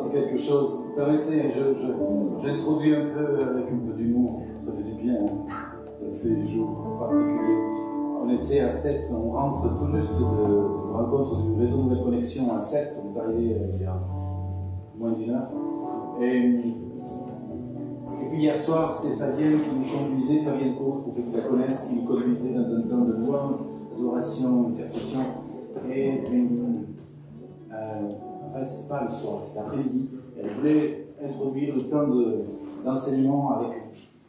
c'est quelque chose. Vous permettez, j'introduis un peu avec un peu d'humour. Ça fait du bien, hein, ces jours particuliers. On était à 7, on rentre tout juste de rencontre du réseau Nouvelle Connexion à 7. On est arrivé il y a moins d'une heure. Et puis hier soir, c'était Fabienne qui nous conduisait, Fabienne Cause, pour ceux qui la connaissent, qui nous conduisait dans un temps de louange, d'adoration, d'intercession. Et puis, enfin, c'est pas le soir, c'est l'après-midi. Elle voulait introduire le temps d'enseignement avec,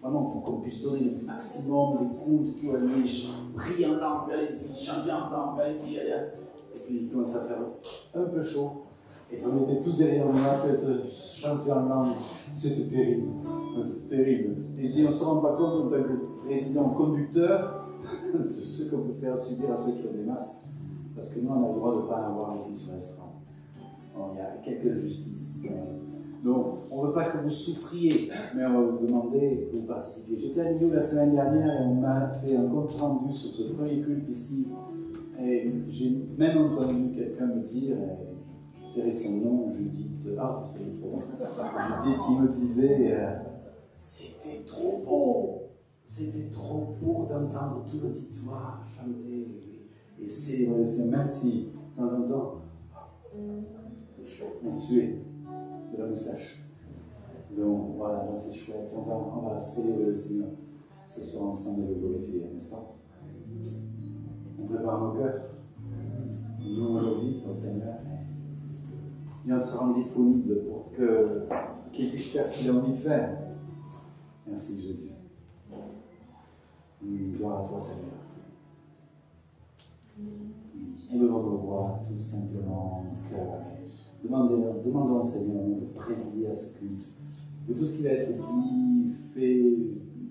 vraiment, pour qu'on puisse donner le maximum d'écoute, tout. Elle dit, prie en langue, allez-y, chantez en langue, allez-y, allez. Et puis il commence à faire un peu chaud. Et on était tous derrière nous, parce que chanter en langue, c'était terrible. C'était terrible. Et je dis, on ne se rend pas compte en tant que président conducteur de ce qu'on peut faire subir à ceux qui ont des masques. Parce que nous, on a le droit de ne pas en avoir ici sur l'instant. Il y a quelques justices. Donc, on ne veut pas que vous souffriez, mais on va vous demander de participer. J'étais à Millau la semaine dernière et on m'a fait un compte rendu sur ce premier culte ici. Et j'ai même entendu quelqu'un me dire, je dirais son nom, Judith, Judith qui me disait c'était trop beau d'entendre tout l'auditoire chanter et célébrer, même si de temps en temps on suait de la moustache. Donc voilà, c'est chouette, on va célébrer le Seigneur ce soir ensemble et le glorifier, n'est-ce pas? On prépare nos cœurs, nous nos vies au Seigneur. Et on se rend disponible pour qu'il puisse faire ce qu'il a envie de faire. Merci Jésus. Gloire à toi Seigneur. Élevons nos voix tout simplement au cœur. Demandons au Seigneur de présider à ce culte. Que tout ce qui va être dit, fait,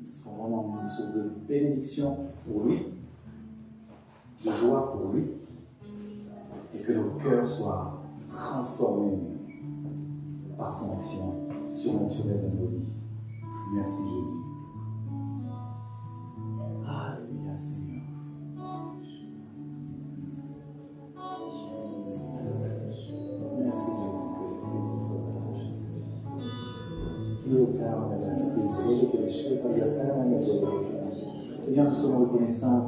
sera vraiment une source de bénédiction pour lui, de joie pour lui, et que nos cœurs soient transformés par son action surnaturelle dans nos vies. Merci Jésus. Alléluia Seigneur. Merci Jésus que l'Esprit de Dieu soit attaché. Seigneur, nous sommes reconnaissants.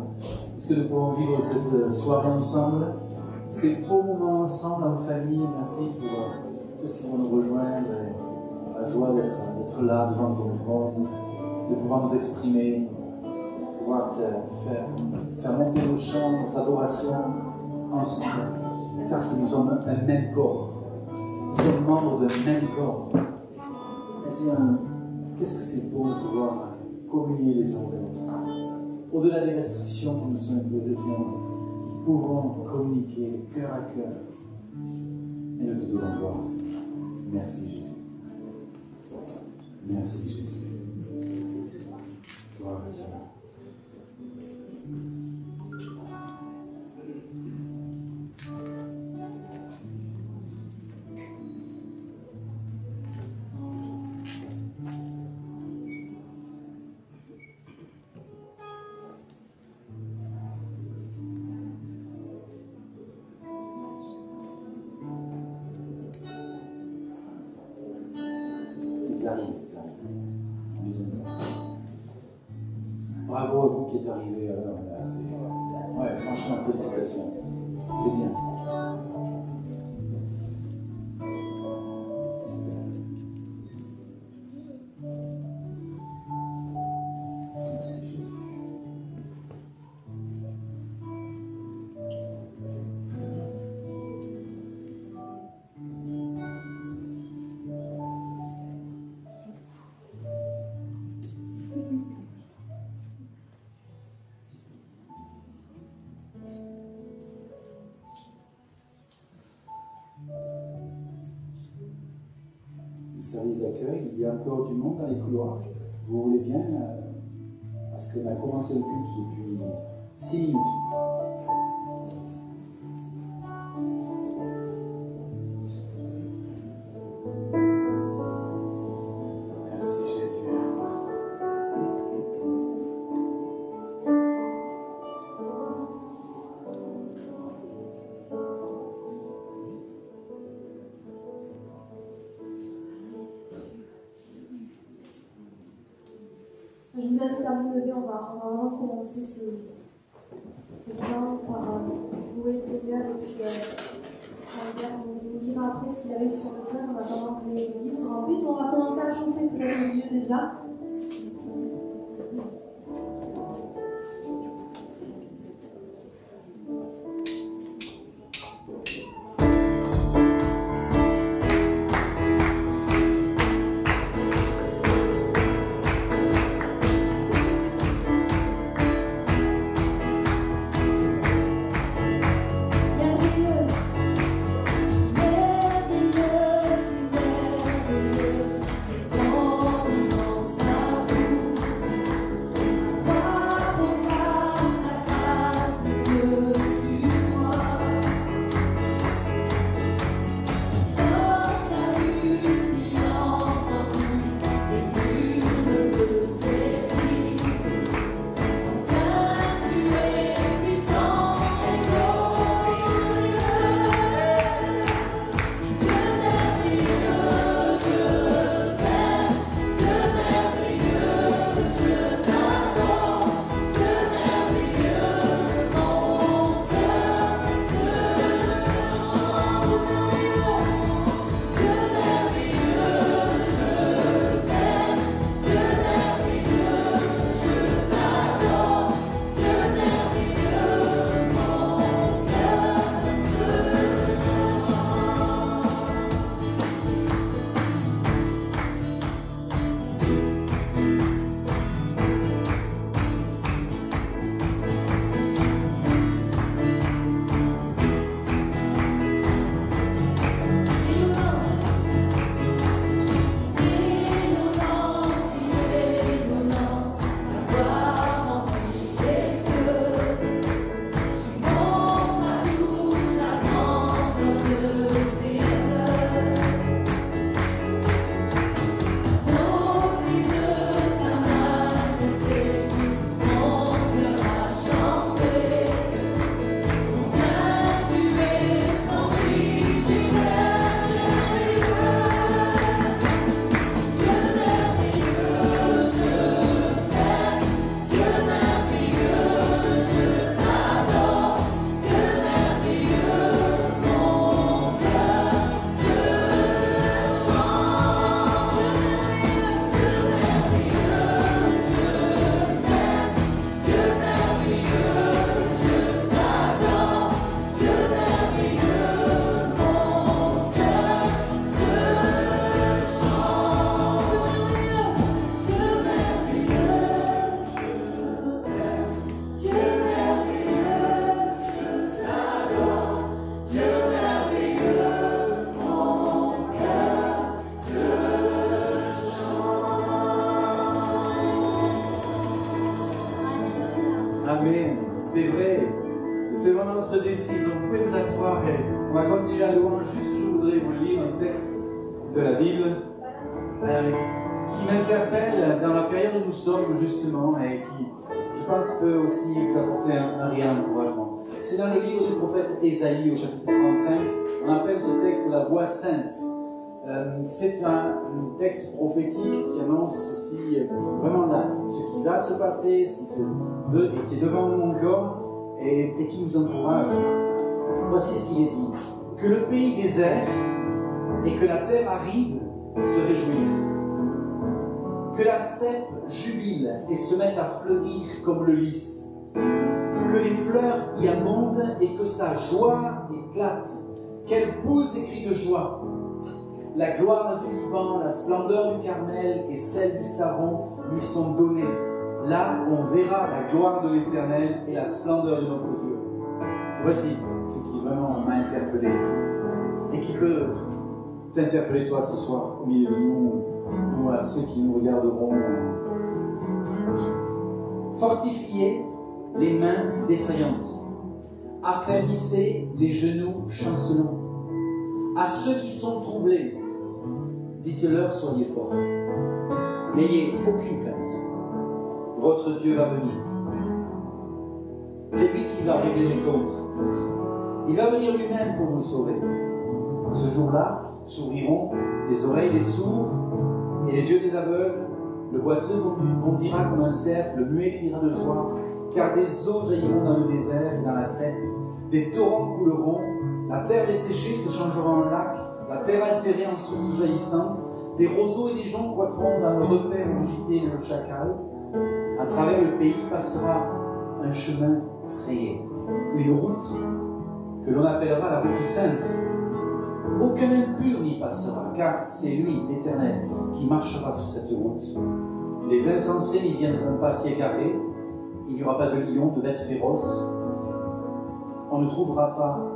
Est-ce que nous pouvons vivre cette soirée ensemble? Ces beaux moments ensemble en famille? Merci pour tout ce qui va nous rejoindre. La joie d'être là devant ton trône, de pouvoir nous exprimer, de pouvoir te faire monter nos chants, notre adoration ensemble. Parce que nous sommes un même corps. Nous sommes membres d'un même corps. Et Seigneur, qu'est-ce que c'est beau de pouvoir communier les uns aux autres. Au-delà des restrictions qui nous sont imposées, Seigneur, nous pouvons communiquer cœur à cœur. Et nous te donnons gloire, Seigneur. Merci Jésus. Merci Jésus. Gloire à Dieu. Ils arrivent. On les entend. Bravo à vous qui êtes arrivés à l'heure. Ouais, franchement, félicitations. C'est bien. Super. Merci Jésus. Service d'accueil, il y a encore du monde dans les couloirs. Vous voulez bien, parce qu'on a commencé le culte depuis 6 minutes. Merci Jésus. Je vous invite à vous lever, on va vraiment commencer ce temps par louer le Seigneur et puis on lira après ce qu'il arrive sur le cœur en attendant que l'église se remplisse. On va commencer à chauffer peut-être le Dieu déjà. Amen. C'est vrai. C'est vraiment notre désir. Donc vous pouvez vous asseoir et on va continuer la louange. Juste, je voudrais vous lire un texte de la Bible qui m'interpelle dans la période où nous sommes justement et qui, je pense, peut aussi vous apporter un réel encouragement. C'est dans le livre du prophète Ésaïe au chapitre 35. On appelle ce texte la voix sainte. C'est un texte prophétique qui annonce aussi vraiment là, ce qui va se passer, ce qui est devant nous encore et qui nous encourage. Voici ce qui est dit. Que le pays désert et que la terre aride se réjouissent. Que la steppe jubile et se mette à fleurir comme le lys. Que les fleurs y abondent et que sa joie éclate. Qu'elle pousse des cris de joie. La gloire du Liban, la splendeur du Carmel et celle du Saron lui sont données. Là, on verra la gloire de l'Éternel et la splendeur de notre Dieu. Voici ce qui vraiment m'a interpellé et qui peut t'interpeller toi ce soir au milieu de nous ou à ceux qui nous regarderont. Fortifiez les mains défaillantes, affermissez les genoux chancelants. À ceux qui sont troublés, dites-leur, soyez forts. N'ayez aucune crainte. Votre Dieu va venir. C'est lui qui va régler les comptes. Il va venir lui-même pour vous sauver. Ce jour-là, s'ouvriront les oreilles des sourds et les yeux des aveugles. Le boiteux bondira comme un cerf, le muet criera de joie, car des eaux jailliront dans le désert et dans la steppe. Des torrents couleront, la terre desséchée se changera en lac, la terre altérée en source jaillissante. Des roseaux et des joncs croîtront dans le repère où gitait le chacal. À travers le pays passera un chemin frayé, une route que l'on appellera la route sainte. Aucun impur n'y passera, car c'est lui, l'Éternel, qui marchera sur cette route. Les insensés n'y viendront pas s'y égarer. Il n'y aura pas de lions, de bêtes féroces. On n'en trouvera pas.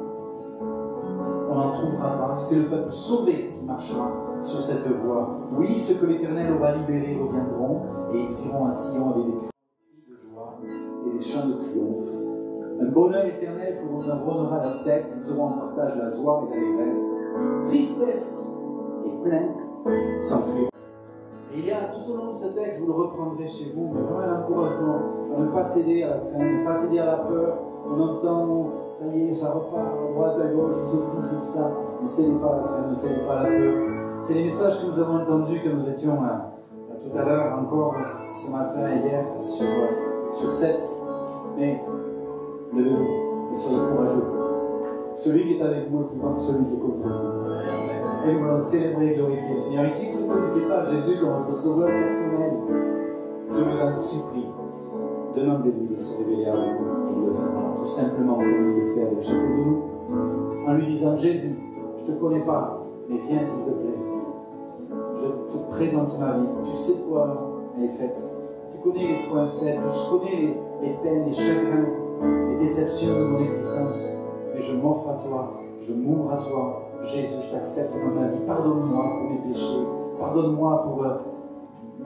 C'est le peuple sauvé qui marchera sur cette voie. Oui, ceux que l'Éternel aura libérés reviendront, et ils iront à Sion avec des cris de joie et des chants de triomphe. Un bonheur éternel couronnera leur tête, ils auront en partage la joie et l'allégresse. Tristesse et plainte s'enfuiront. Et il y a tout au long de ce texte, vous le reprendrez chez vous, mais vraiment un encouragement à ne pas céder à la crainte, ne pas céder à la peur. On entend, ça y est, ça repart à droite, à gauche, ceci, c'est ça. Ne cédez pas à la crainte, ne cédez pas à la peur. C'est les messages que nous avons entendus, que nous étions tout à l'heure encore, ce matin et hier, sur 7. Mais levez-vous et soyez courageux. Celui qui est avec vous est plus grand que celui qui est contre vous. Et nous allons célébrer et glorifier le Seigneur. Et si vous ne connaissez pas Jésus comme votre sauveur personnel, je vous en supplie, demandez-lui de se révéler à vous et il le fera, tout simplement comme il le fait avec chacun de nous, en lui disant: Jésus, je ne te connais pas, mais viens s'il te plaît. Je te présente ma vie. Tu sais quoi elle est faite. Tu connais les points faibles, tu connais les peines, les chagrins, les déceptions de mon existence. Mais je m'offre à toi, je m'ouvre à toi. Jésus, je t'accepte dans ma vie. Pardonne-moi pour mes péchés. Pardonne-moi pour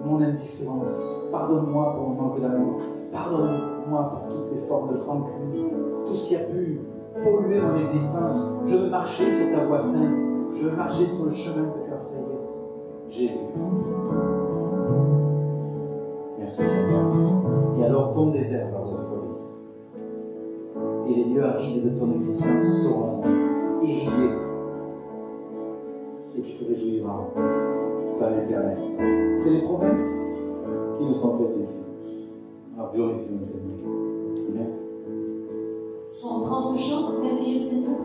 mon indifférence. Pardonne-moi pour mon manque d'amour. Pardonne-moi pour toutes les formes de rancune. Tout ce qui a pu polluer mon existence. Je veux marcher sur ta voie sainte. Je veux marcher sur le chemin que tu as frayé. Jésus. Merci Seigneur. Et alors ton désert va refleurir. Et les lieux arides de ton existence seront irrigués. Et tu te réjouiras dans l'éternel. C'est les promesses qui nous sont faites ici. Alors glorifions le Seigneur. Amen. On reprend ce chant, merveilleux Seigneur. Merveilleux,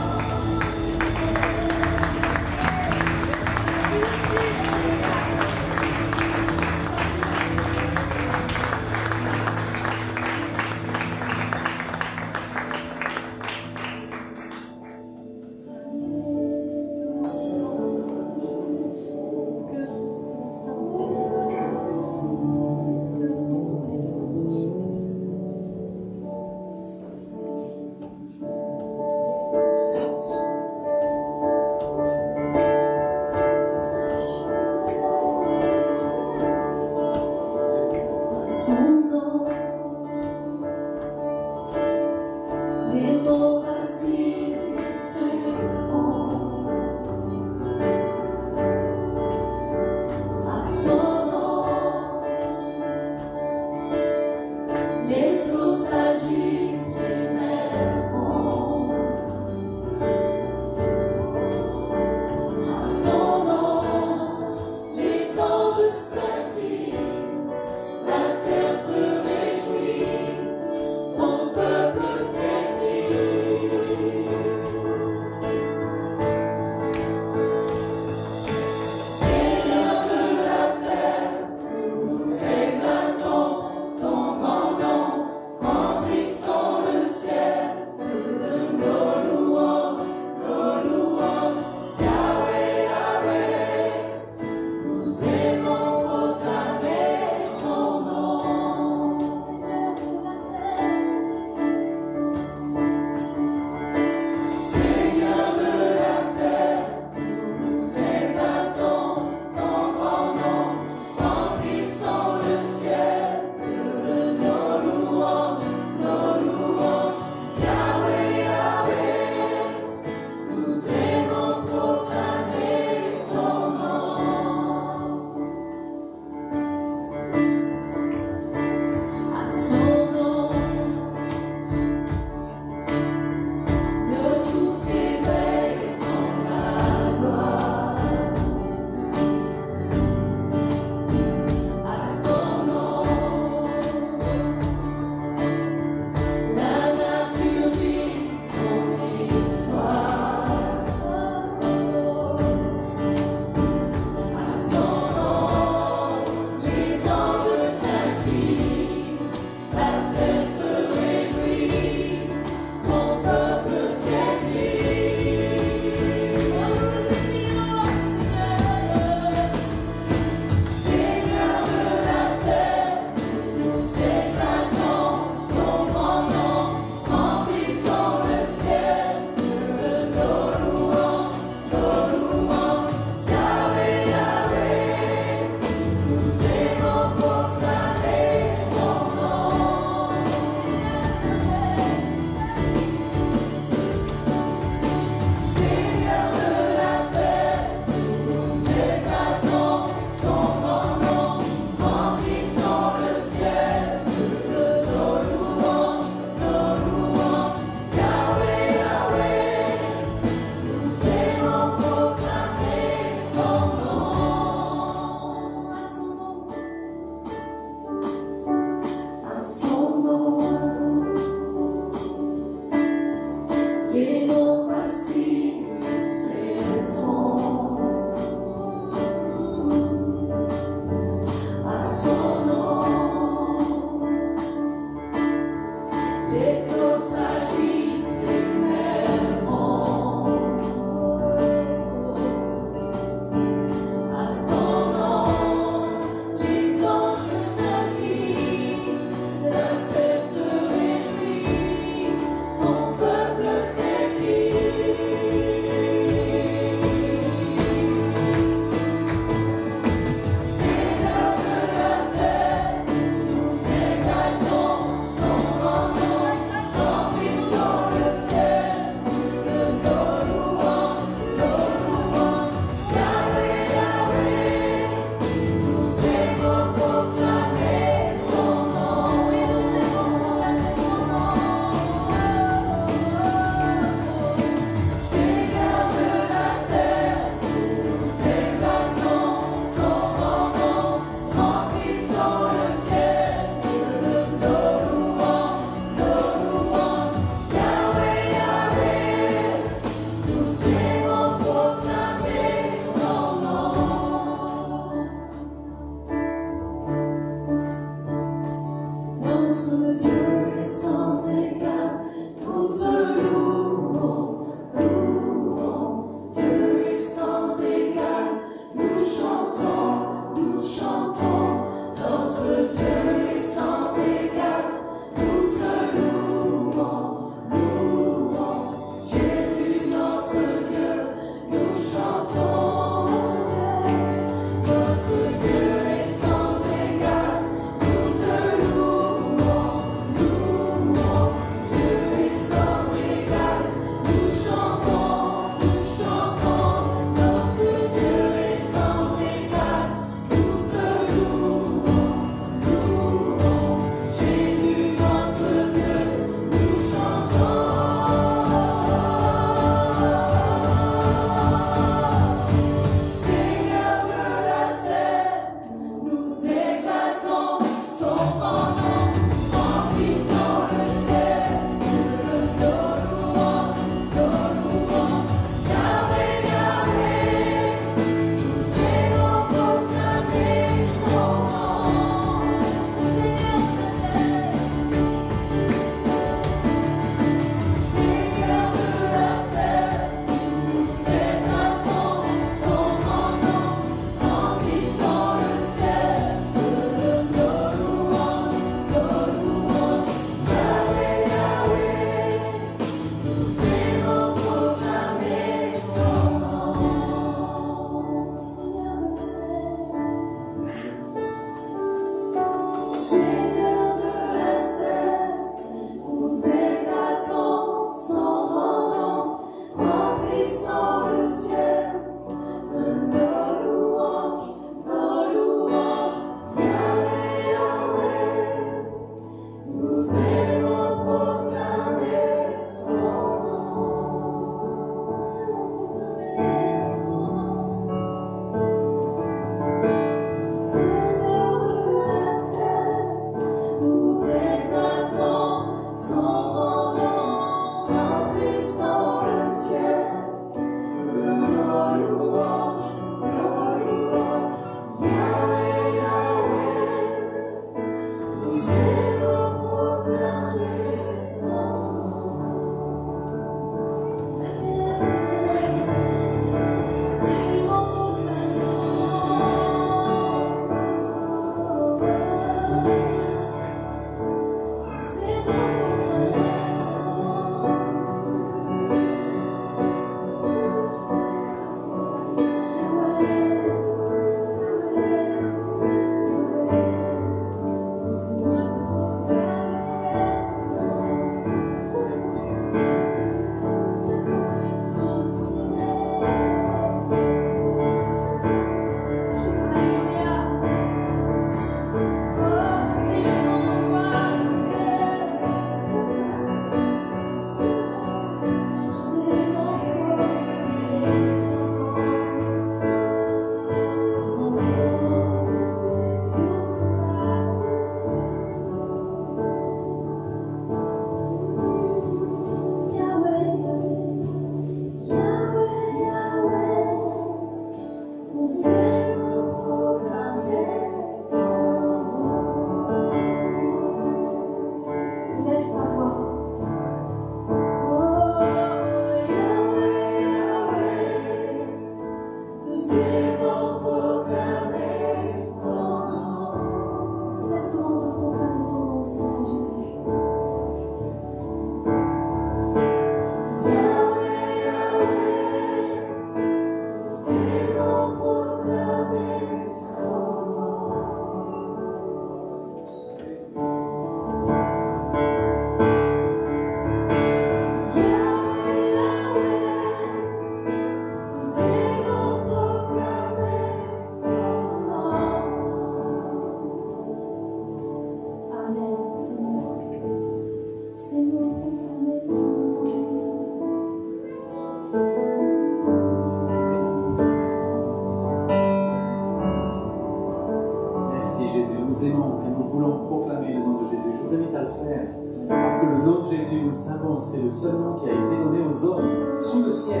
Merci Jésus, nous aimons et nous voulons proclamer le nom de Jésus. Je vous invite à le faire, parce que le nom de Jésus, nous le savons, c'est le seul nom qui a été donné aux hommes sous le ciel,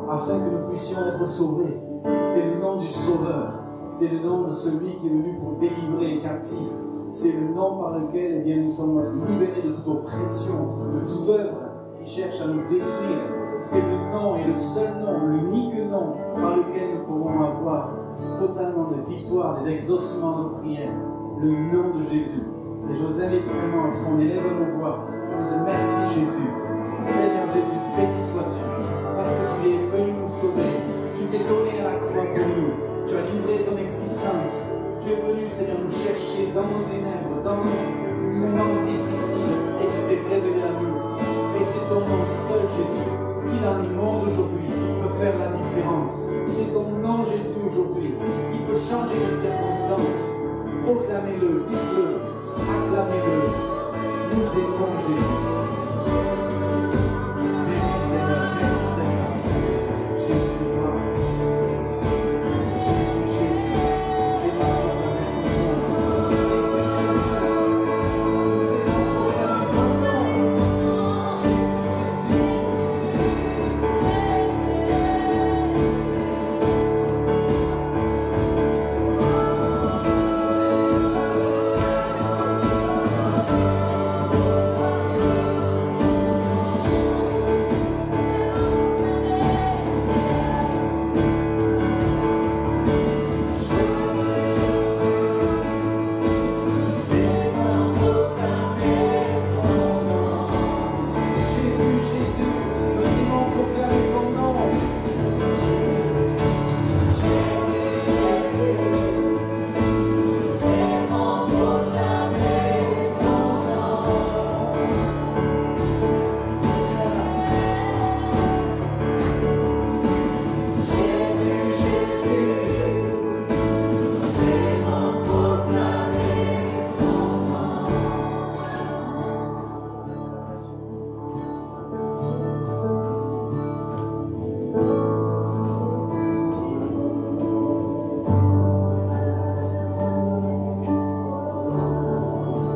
afin que nous puissions être sauvés. C'est le nom du Sauveur, c'est le nom de celui qui est venu pour délivrer les captifs. C'est le nom par lequel nous sommes libérés de toute oppression, de toute œuvre qui cherche à nous détruire. C'est le nom et le seul nom, l'unique nom par lequel nous pourrons avoir totalement de victoire, des exaucements de prière. Le nom de Jésus. Et je vous invite vraiment à ce qu'on élève nos voix. On nous dit merci Jésus. Seigneur Jésus, béni sois-tu, parce que tu es venu nous sauver. Tu t'es donné à la croix pour nous. Tu as livré ton existence. Tu es venu, Seigneur, nous chercher dans nos ténèbres, dans nos moments difficiles, et tu t'es révélé à nous. Et c'est ton nom seul, Jésus, qui dans le monde aujourd'hui peut faire la différence. C'est ton nom, Jésus, aujourd'hui, qui peut changer les circonstances. Proclamez-le, dites-le, acclamez-le. Nous aimons Jésus. Merci Seigneur, merci Seigneur. Jésus, gloire. Jésus, Jésus. Nous aimons proclamer ton nom. Jésus, Jésus. Nous aimons proclamer ton nom. Jésus, Jésus.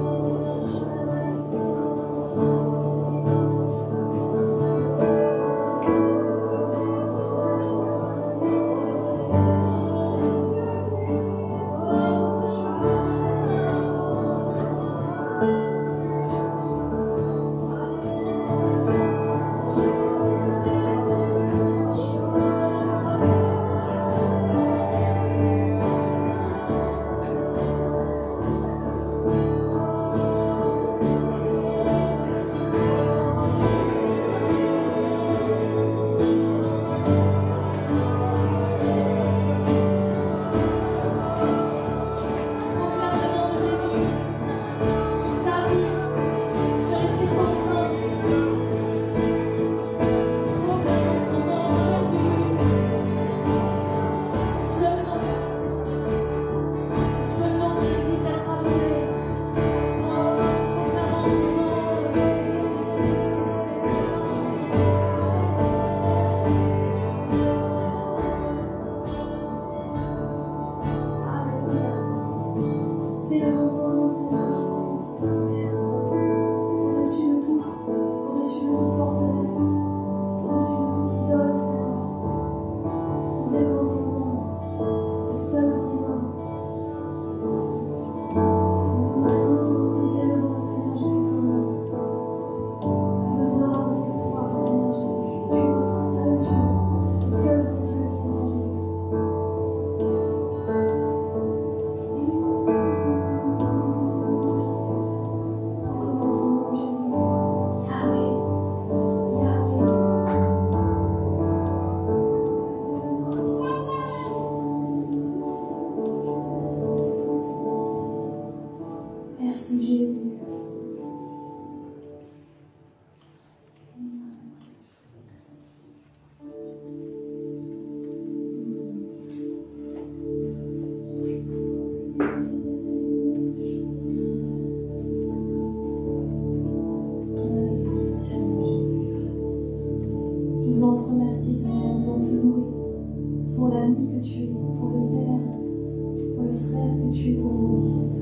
le frère que tu es pour nous, Seigneur.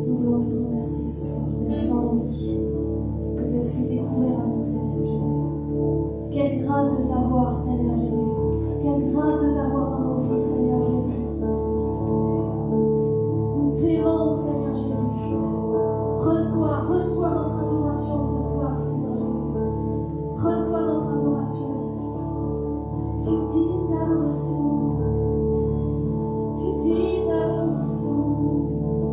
Nous voulons te remercier ce soir d'être dans nos vies, de t'être fait découvrir à nous, Seigneur Jésus. Quelle grâce de t'avoir, Seigneur Jésus. Quelle grâce de t'avoir dans nos vies, Seigneur Jésus. Nous t'aimons, Seigneur Jésus. Reçois notre adoration ce soir, Seigneur Jésus. Reçois notre adoration. Tu dignes d'adoration. Tu dignes d'adoration. Jésus.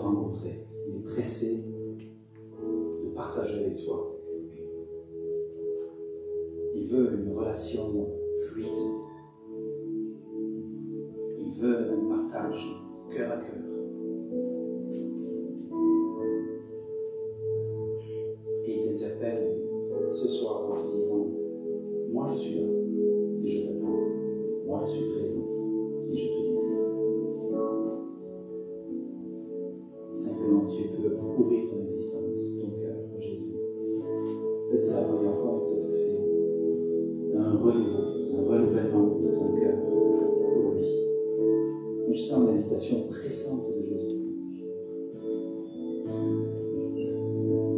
rencontrer. Il est pressé de partager avec toi. Il veut une relation fluide. Il veut un partage cœur à cœur. Et il t'interpelle ce soir en te disant, moi je suis là, et je t'attends. Moi je suis présent, et je te désire. Simplement, tu peux ouvrir ton existence, ton cœur à Jésus. Peut-être c'est la première fois, mais peut-être que c'est un renouveau, un renouvellement de ton cœur pour lui. Mais je sens l'invitation pressante de Jésus.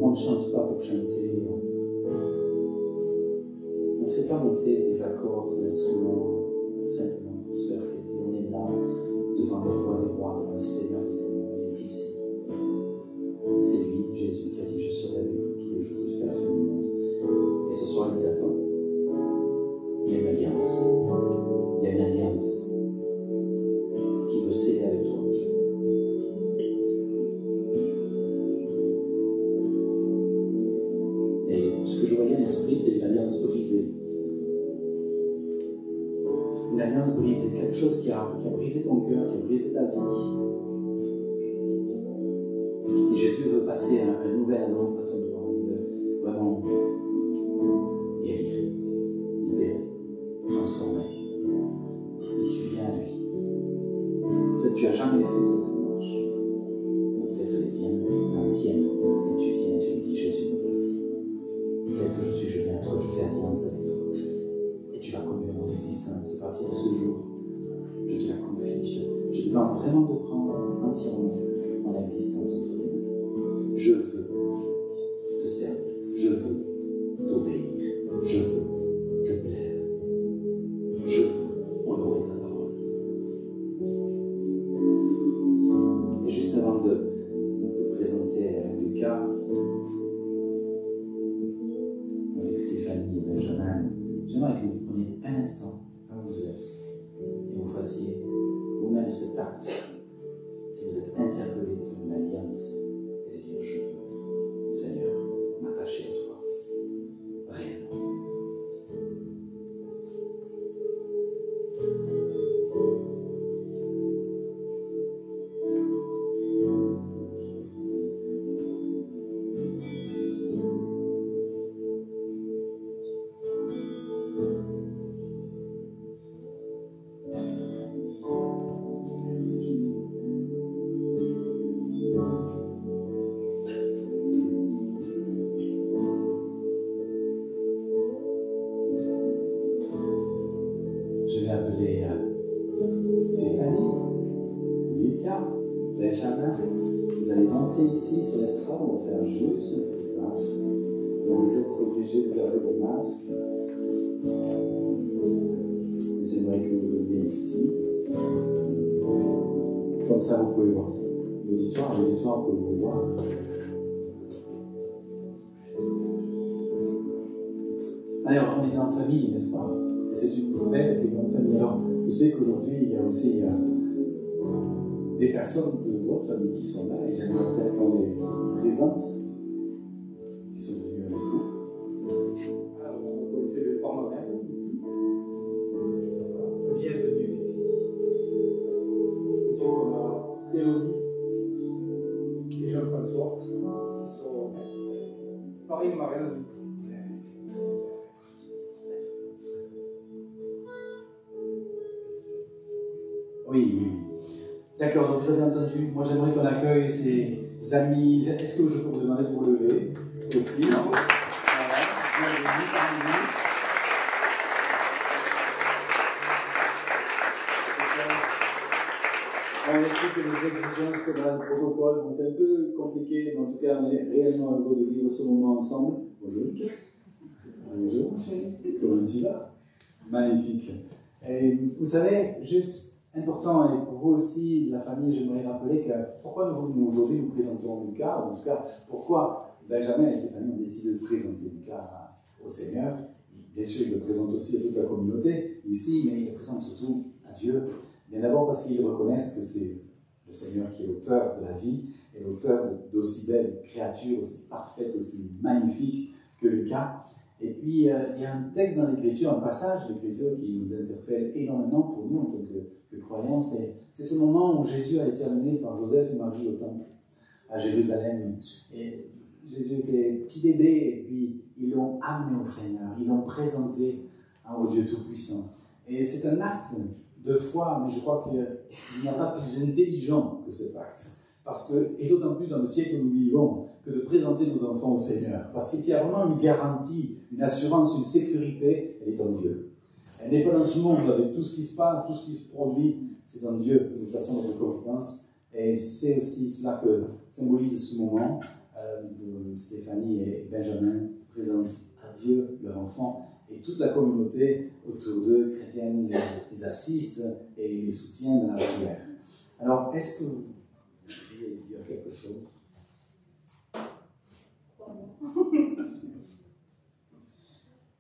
On ne chante pas pour chanter, on ne fait pas monter des accords d'instruments simplement pour se faire plaisir. On est là devant le roi des rois, devant le Seigneur des seigneurs. Il est ici. C'est lui, Jésus, qui a dit, je serai avec vous tous les jours jusqu'à la fin du monde. Et ce soir, il t'attend. Il y a une alliance. Il y a une alliance qui veut sceller avec toi. Et ce que je voyais à l'esprit, c'est une alliance brisée. Une alliance brisée, quelque chose qui a brisé ton cœur, qui a brisé ta vie. Et Jésus veut passer un nouvel anneau à ton devant. Il veut vraiment guérir, libérer, transformer. Et tu viens à lui. Peut-être que tu n'as jamais fait cette démarche. Ou peut-être elle est bien ancienne. Et tu viens et tu lui dis, Jésus, me voici. Tel que je suis, je viens à toi, je fais alliance avec toi. Et tu vas conduire mon existence. À partir de ce jour, je te la confie. Je te demande vraiment de prendre entièrement mon existence entre tes mains. Je veux te servir. Je veux t'obéir. Je veux te plaire. Je veux honorer ta parole. Et juste avant de présenter Lucas, avec Stéphanie et Benjamin, j'aimerais que vous preniez un instant, là où vous êtes, et vous fassiez vous-même cet acte, si vous êtes interpellé devant une alliance, et de dire, je veux, Seigneur, m'attacher à toi, réellement. Merci Jésus. Je vais appeler Stéphanie, Lucas, Benjamin. Vous allez monter ici sur l'estrade, on va faire juste une petite place. Donc vous êtes obligés de garder vos masques. J'aimerais que vous veniez ici. Comme ça, vous pouvez voir l'auditoire peut vous voir. Alors, on est en famille, n'est-ce pas? Et c'est une belle et grande famille. Alors, je sais qu'aujourd'hui, il y a aussi des personnes de votre famille qui sont là, et j'aimerais peut-être qu'on les présente, qui sont venus avec vous. Alors, vous connaissez le par moi-même. Bienvenue, Betty. Ensuite, on a Élodie et Jean-François qui sont Marie-Marine. Oui. D'accord, donc vous avez entendu. Moi, j'aimerais qu'on accueille ces amis. Est-ce que je peux vous demander de vous lever aussi? Voilà. Bienvenue parmi nous. On écoute les exigences que dans le protocole. Bon, c'est un peu compliqué, mais en tout cas, on est réellement heureux de vivre ce moment ensemble. Bonjour. Bonjour. Comment tu vas? Magnifique. Et vous savez, juste important, et pour vous aussi, la famille, j'aimerais rappeler que pourquoi nous aujourd'hui nous présentons Lucas, ou en tout cas, pourquoi Benjamin et Stéphanie ont décidé de présenter Lucas au Seigneur. Bien sûr, ils le présentent aussi à toute la communauté ici, mais ils le présentent surtout à Dieu. Bien d'abord parce qu'ils reconnaissent que c'est le Seigneur qui est l'auteur de la vie et l'auteur d'aussi belles créatures, aussi parfaites, aussi magnifiques que Lucas. Et puis, il y a un texte dans l'Écriture, un passage de l'Écriture qui nous interpelle énormément pour nous en tant que croyants. C'est ce moment où Jésus a été amené par Joseph et Marie au temple, à Jérusalem. Et Jésus était petit bébé, et puis ils l'ont amené au Seigneur, ils l'ont présenté au Dieu Tout-Puissant. Et c'est un acte de foi, mais je crois qu'il n'y a pas plus intelligent que cet acte. Parce que, et d'autant plus dans le siècle où nous vivons, que de présenter nos enfants au Seigneur. Parce qu'il y a vraiment une garantie, une assurance, une sécurité, elle est en Dieu. Elle n'est pas dans ce monde avec tout ce qui se passe, tout ce qui se produit, c'est en Dieu que nous plaçons notre confiance. Et c'est aussi cela que symbolise ce moment de Stéphanie et Benjamin présentent à Dieu leur enfant. Et toute la communauté autour d'eux, chrétienne, les assiste et les soutient dans la prière. Alors, est-ce que vous voulez dire quelque chose?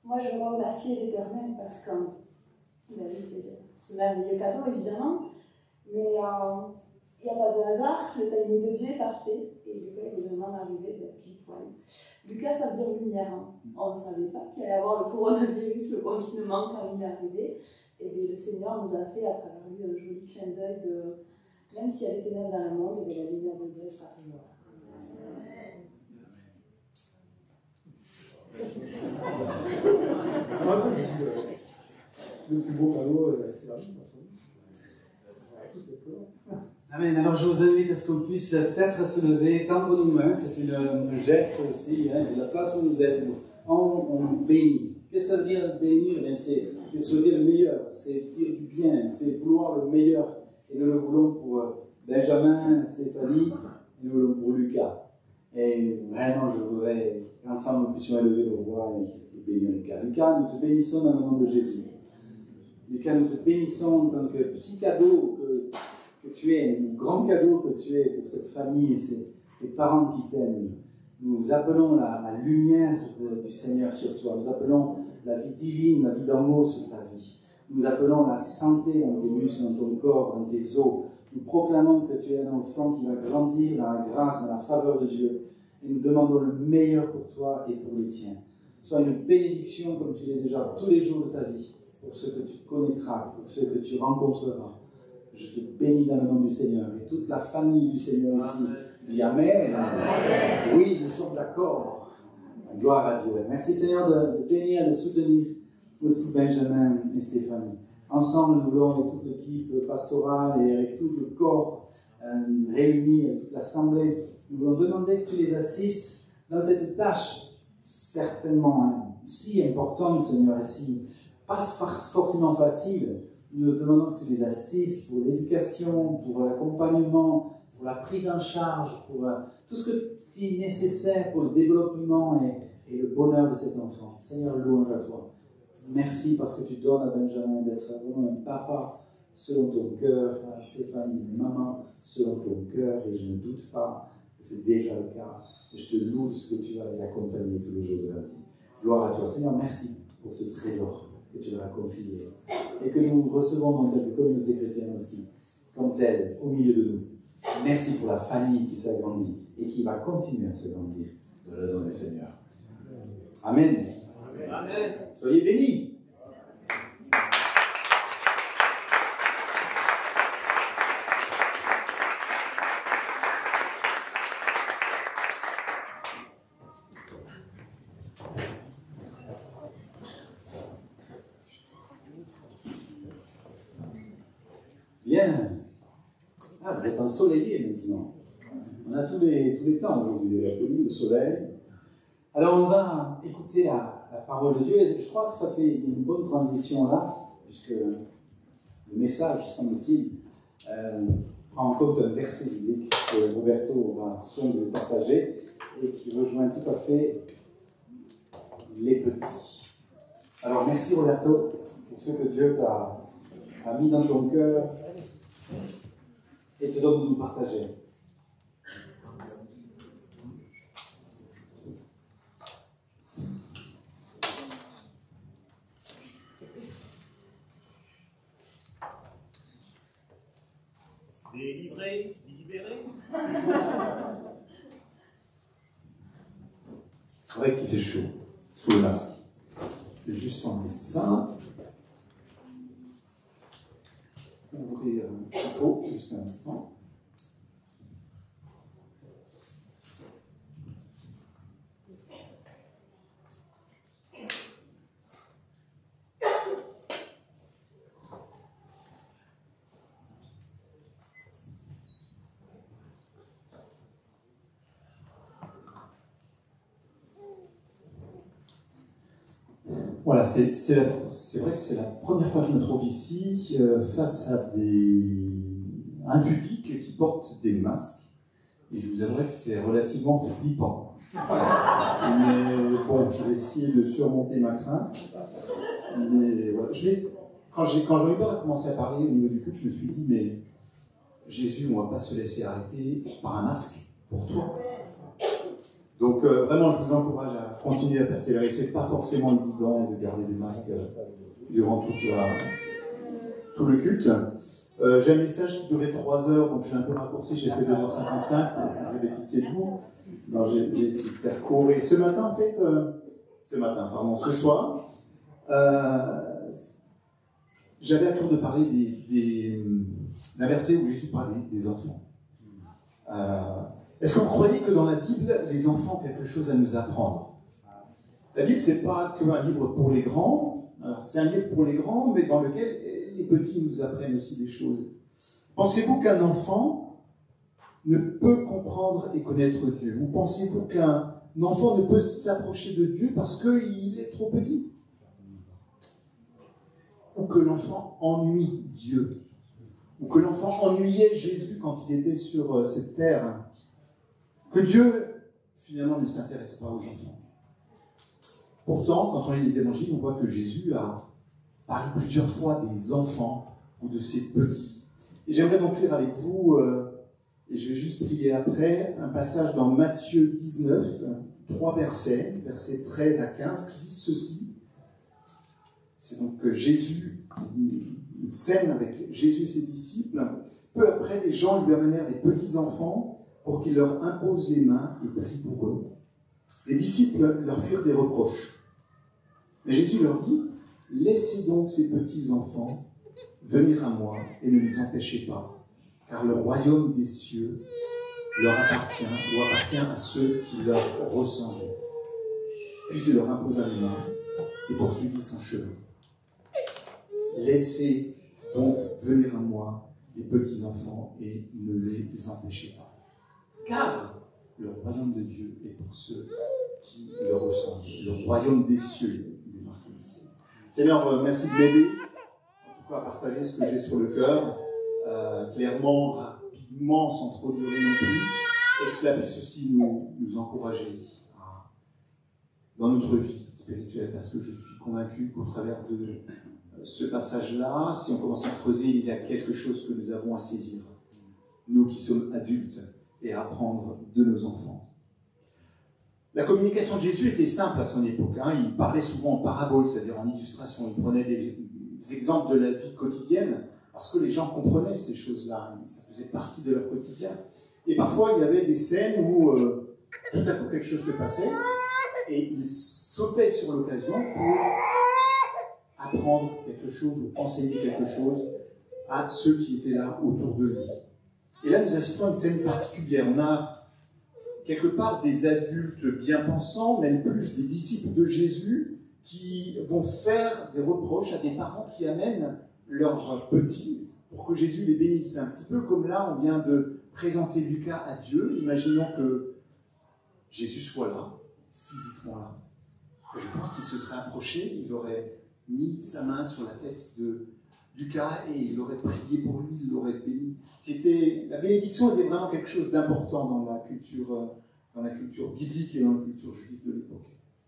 Moi, je remercie l'Éternel parce qu'il a dit que ce merveilleux cadeau, évidemment, mais il n'y a pas de hasard, le timing de Dieu est parfait, et Lucas est vraiment arrivé de la pile poil. Lucas, ça veut dire lumière. Hein. On ne savait pas qu'il allait avoir le coronavirus, le confinement quand il est arrivé, et bien, le Seigneur nous a fait à travers lui un joli clin d'œil de même s'il y a des ténèbres dans le monde, la lumière de Dieu sera toujours là. Le plus beau cadeau, c'est la vie. Amen. Alors je vous invite à ce qu'on puisse peut-être se lever, tendre nos mains, c'est un geste aussi, hein, de la place où nous êtes, on bénit. Qu'est-ce que ça veut dire bénir? C'est souhaiter le meilleur, c'est dire du bien, c'est vouloir le meilleur. Et nous le voulons pour Benjamin, Stéphanie, et nous le voulons pour Lucas. Et vraiment, je voudrais qu'ensemble nous puissions élever nos voix et bénir Lucas. Lucas, nous te bénissons dans le nom de Jésus. Lucas, nous te bénissons en tant que petit cadeau que tu es, un grand cadeau que tu es pour cette famille et tes parents qui t'aiment. Nous appelons la lumière du Seigneur sur toi. Nous appelons la vie divine, la vie d'amour sur ta vie. Nous appelons la santé dans tes muscles, dans ton corps, dans tes os. Nous proclamons que tu es un enfant qui va grandir dans la grâce, dans la faveur de Dieu. Et nous demandons le meilleur pour toi et pour les tiens. Sois une bénédiction comme tu l'es déjà tous les jours de ta vie, pour ceux que tu connaîtras, pour ceux que tu rencontreras. Je te bénis dans le nom du Seigneur. Et toute la famille du Seigneur ici dit Amen. Amen. Oui, nous sommes d'accord. Gloire à Dieu. Merci Seigneur de bénir, de soutenir aussi Benjamin et Stéphanie. Ensemble, nous voulons, avec toute l'équipe pastorale et avec tout le corps réuni, avec toute l'assemblée, nous voulons demander que tu les assistes dans cette tâche certainement si importante, Seigneur, et si pas forcément facile. Nous te demandons que tu les assistes pour l'éducation, pour l'accompagnement, pour la prise en charge, pour tout ce qui est nécessaire pour le développement et le bonheur de cet enfant. Seigneur, louange à toi. Merci parce que tu donnes à Benjamin d'être vraiment un papa selon ton cœur, à Stéphanie, une maman selon ton cœur, et je ne doute pas que c'est déjà le cas. Et je te loue ce que tu vas les accompagner tous les jours de la vie. Gloire à toi. Seigneur, merci pour ce trésor que tu leur as confié et que nous recevons dans tant que communauté chrétienne aussi, comme telle, au milieu de nous. Merci pour la famille qui s'agrandit et qui va continuer à se grandir dans le nom du Seigneur. Amen. Amen. Soyez bénis. Bien. Ah, vous êtes ensoleillés maintenant. On a tous les temps aujourd'hui, la pluie, le soleil. Alors on va écouter la parole de Dieu, et je crois que ça fait une bonne transition là, puisque le message, semble-t-il, prend en compte un verset biblique que Roberto aura soin de partager et qui rejoint tout à fait les petits. Alors merci Roberto pour ce que Dieu t'a mis dans ton cœur et te donne de nous partager. Délivré C'est vrai qu'il fait chaud sous le masque. Je vais juste enlever ça. Ouvrir il faut, juste un instant. Voilà, c'est vrai que c'est la première fois que je me trouve ici face à un public qui porte des masques. Et je vous avouerai que c'est relativement flippant. Mais bon, je vais essayer de surmonter ma crainte. Mais voilà, quand Jean-Hubert a commencé à parler au niveau du culte, je me suis dit, mais Jésus, on ne va pas se laisser arrêter par un masque pour toi. Donc vraiment, je vous encourage à continuer à persévérer. C'est pas forcément évident de garder le masque durant tout le culte. J'ai un message qui durait 3 heures, donc j'ai un peu raccourci, j'ai fait 2h55, j'avais pitié de vous. Non, j'ai essayé de faire court. Et ce soir, j'avais à cœur de parler d'un verset où Jésus parlait des enfants. Est-ce que vous croyez que dans la Bible, les enfants ont quelque chose à nous apprendre? La Bible, c'est pas qu'un livre pour les grands. Alors, c'est un livre pour les grands, mais dans lequel les petits nous apprennent aussi des choses. Pensez-vous qu'un enfant ne peut comprendre et connaître Dieu? Ou pensez-vous qu'un enfant ne peut s'approcher de Dieu parce qu'il est trop petit? Ou que l'enfant ennuie Dieu? Ou que l'enfant ennuyait Jésus quand il était sur cette terre? Que Dieu, finalement, ne s'intéresse pas aux enfants. Pourtant, quand on lit les évangiles, on voit que Jésus a parlé plusieurs fois des enfants ou de ses petits. Et j'aimerais donc lire avec vous, et je vais juste prier après, un passage dans Matthieu 19, 3 versets 13 à 15, qui disent ceci. C'est donc Jésus, une scène avec Jésus et ses disciples. Peu après, des gens lui amenèrent des petits-enfants pour qu'il leur impose les mains et prie pour eux. Les disciples leur firent des reproches. Mais Jésus leur dit, « Laissez donc ces petits-enfants venir à moi et ne les empêchez pas, car le royaume des cieux leur appartient ou appartient à ceux qui leur ressemblent. » Puis il leur imposa les mains et poursuivit son chemin. Laissez donc venir à moi les petits-enfants et ne les empêchez pas. Car le royaume de Dieu est pour ceux qui le ressemblent. Le royaume des cieux, il est marqué ici. Seigneur, merci de m'aider, en tout cas à partager ce que j'ai sur le cœur, clairement, rapidement, sans trop durer non plus, et que cela puisse aussi nous encourager dans notre vie spirituelle, parce que je suis convaincu qu'au travers de ce passage-là, si on commence à creuser, il y a quelque chose que nous avons à saisir, nous qui sommes adultes, et apprendre de nos enfants. La communication de Jésus était simple à son époque. Il parlait souvent en parabole, c'est-à-dire en illustration. Il prenait des exemples de la vie quotidienne, parce que les gens comprenaient ces choses-là. Ça faisait partie de leur quotidien. Et parfois, il y avait des scènes où tout à coup quelque chose se passait, et il sautait sur l'occasion pour apprendre quelque chose ou enseigner quelque chose à ceux qui étaient là autour de lui. Et là, nous assistons à une scène particulière. On a quelque part des adultes bien pensants, même plus des disciples de Jésus, qui vont faire des reproches à des parents qui amènent leurs petits pour que Jésus les bénisse. Un petit peu comme là, on vient de présenter Lucas à Dieu. Imaginons que Jésus soit là, physiquement là. Je pense qu'il se serait approché, il aurait mis sa main sur la tête de Lucas et il aurait prié pour lui, il l'aurait béni. La bénédiction était vraiment quelque chose d'important dans la culture biblique et dans la culture juive de l'époque.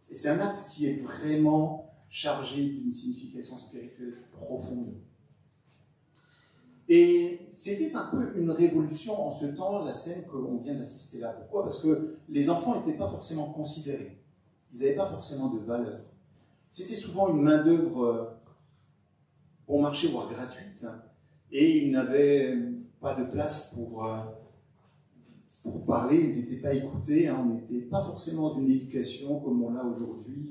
Et c'est un acte qui est vraiment chargé d'une signification spirituelle profonde. Et c'était un peu une révolution en ce temps, la scène que l'on vient d'assister là. Pourquoi? Parce que les enfants n'étaient pas forcément considérés. Ils n'avaient pas forcément de valeur. C'était souvent une main-d'œuvre bon marché, voire gratuite, et il n'avait pas de place pour parlait, ils n'étaient pas écoutés, hein, on n'était pas forcément dans une éducation comme on l'a aujourd'hui,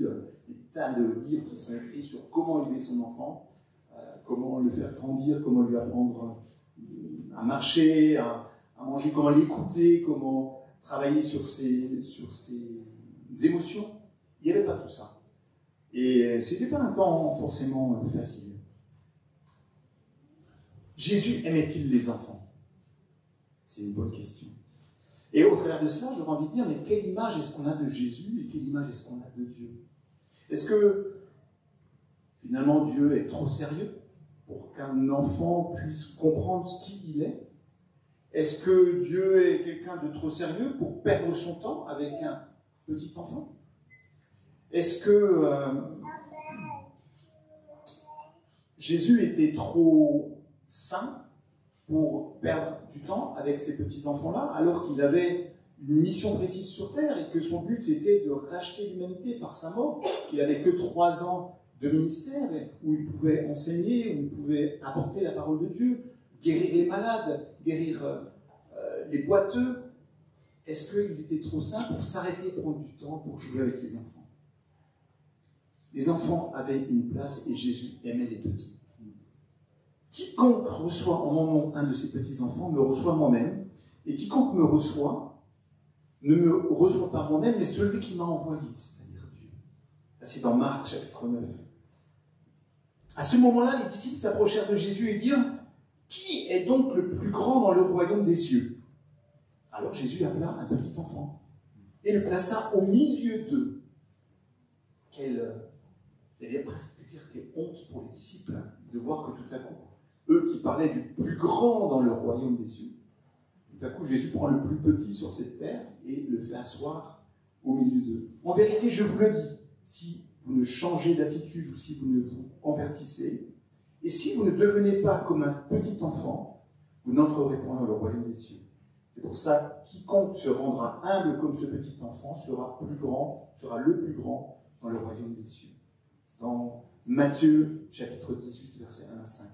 des tas de livres qui sont écrits sur comment élever son enfant, comment le faire grandir, comment lui apprendre à marcher, à manger, comment l'écouter, comment travailler sur ses émotions. Il n'y avait pas tout ça. Et ce n'était pas un temps forcément facile. Jésus aimait-il les enfants? C'est une bonne question. Et au travers de ça, j'aurais envie de dire, mais quelle image est-ce qu'on a de Jésus et quelle image est-ce qu'on a de Dieu? Est-ce que finalement Dieu est trop sérieux pour qu'un enfant puisse comprendre qui il est? Est-ce que Dieu est quelqu'un de trop sérieux pour perdre son temps avec un petit enfant? Est-ce que Jésus était trop saint pour perdre du temps avec ces petits-enfants-là, alors qu'il avait une mission précise sur Terre et que son but c'était de racheter l'humanité par sa mort, qu'il n'avait que 3 ans de ministère où il pouvait enseigner, où il pouvait apporter la parole de Dieu, guérir les malades, guérir les boiteux? Est-ce qu'il était trop saint pour s'arrêter et prendre du temps pour jouer avec les enfants? Les enfants avaient une place et Jésus aimait les petits. Quiconque reçoit en mon nom un de ces petits-enfants me reçoit moi-même, et quiconque me reçoit ne me reçoit pas moi-même, mais celui qui m'a envoyé, c'est-à-dire Dieu. Ça, c'est dans Marc, chapitre 9. À ce moment-là, les disciples s'approchèrent de Jésus et dirent « Qui est donc le plus grand dans le royaume des cieux ?» Alors Jésus appela un petit enfant et le plaça au milieu d'eux. J'allais presque dire quelle honte pour les disciples de voir que tout à coup, eux qui parlaient du plus grand dans le royaume des cieux, tout à coup Jésus prend le plus petit sur cette terre et le fait asseoir au milieu d'eux. En vérité, je vous le dis, si vous ne changez d'attitude ou si vous ne vous convertissez, et si vous ne devenez pas comme un petit enfant, vous n'entrerez pas dans le royaume des cieux. C'est pour ça, quiconque se rendra humble comme ce petit enfant sera le plus grand dans le royaume des cieux. C'est dans Matthieu, chapitre 18, versets 1 à 5.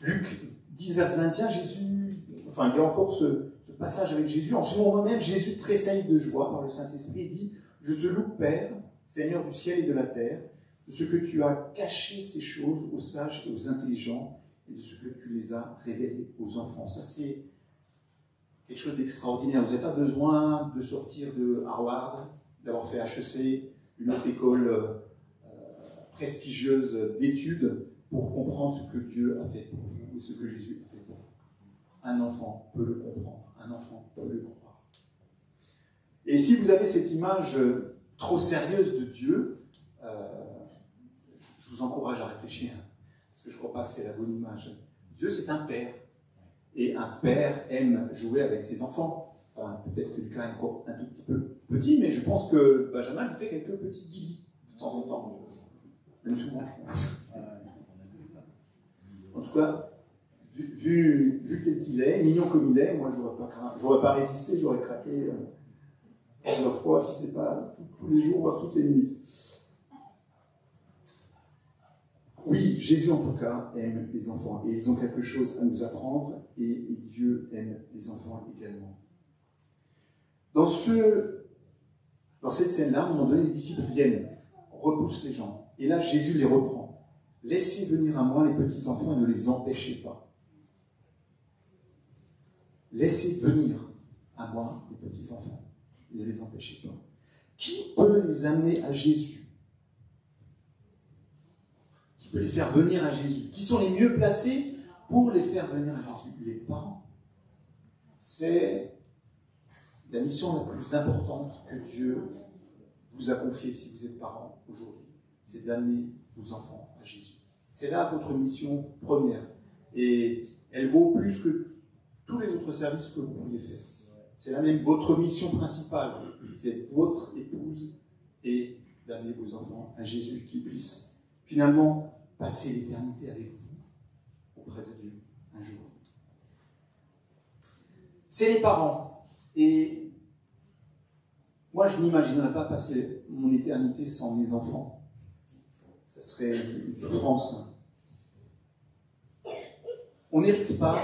Luc 10, verset 21, il y a encore ce passage avec Jésus. En ce moment même, Jésus tressaille de joie par le Saint-Esprit et dit « Je te loue, Père, Seigneur du ciel et de la terre, de ce que tu as caché ces choses aux sages et aux intelligents, et de ce que tu les as révélées aux enfants. » Ça, c'est quelque chose d'extraordinaire. Vous n'avez pas besoin de sortir de Harvard, d'avoir fait HEC, une autre école prestigieuse d'études, pour comprendre ce que Dieu a fait pour vous et ce que Jésus a fait pour vous. Un enfant peut le comprendre, un enfant peut le croire. Et si vous avez cette image trop sérieuse de Dieu, je vous encourage à réfléchir, parce que je ne crois pas que c'est la bonne image. Dieu, c'est un père, et un père aime jouer avec ses enfants. Enfin, peut-être que Lucas est encore un tout petit peu petit, mais je pense que Benjamin lui fait quelques petits guilis de temps en temps. Même souvent, je pense. En tout cas, vu tel qu'il est, mignon comme il est, moi, j'aurais pas résisté, j'aurais craqué plusieurs fois, si c'est pas tous les jours, voire toutes les minutes. Oui, Jésus, en tout cas, aime les enfants, et ils ont quelque chose à nous apprendre, et Dieu aime les enfants également. Dans cette scène-là, à un moment donné, les disciples viennent, repoussent les gens, et là, Jésus les reprend. Laissez venir à moi les petits enfants et ne les empêchez pas. Laissez venir à moi les petits enfants et ne les empêchez pas. Qui peut les amener à Jésus? Qui peut les faire venir à Jésus? Qui sont les mieux placés pour les faire venir à Jésus? Les parents. C'est la mission la plus importante que Dieu vous a confiée si vous êtes parents aujourd'hui. C'est d'amener vos enfants à Jésus. C'est là votre mission première. Et elle vaut plus que tous les autres services que vous pourriez faire. C'est là même votre mission principale. C'est votre épouse et d'amener vos enfants à Jésus, qu'ils puissent finalement passer l'éternité avec vous auprès de Dieu un jour. C'est les parents. Et moi, je n'imaginerais pas passer mon éternité sans mes enfants. Ça serait une souffrance. On n'hérite pas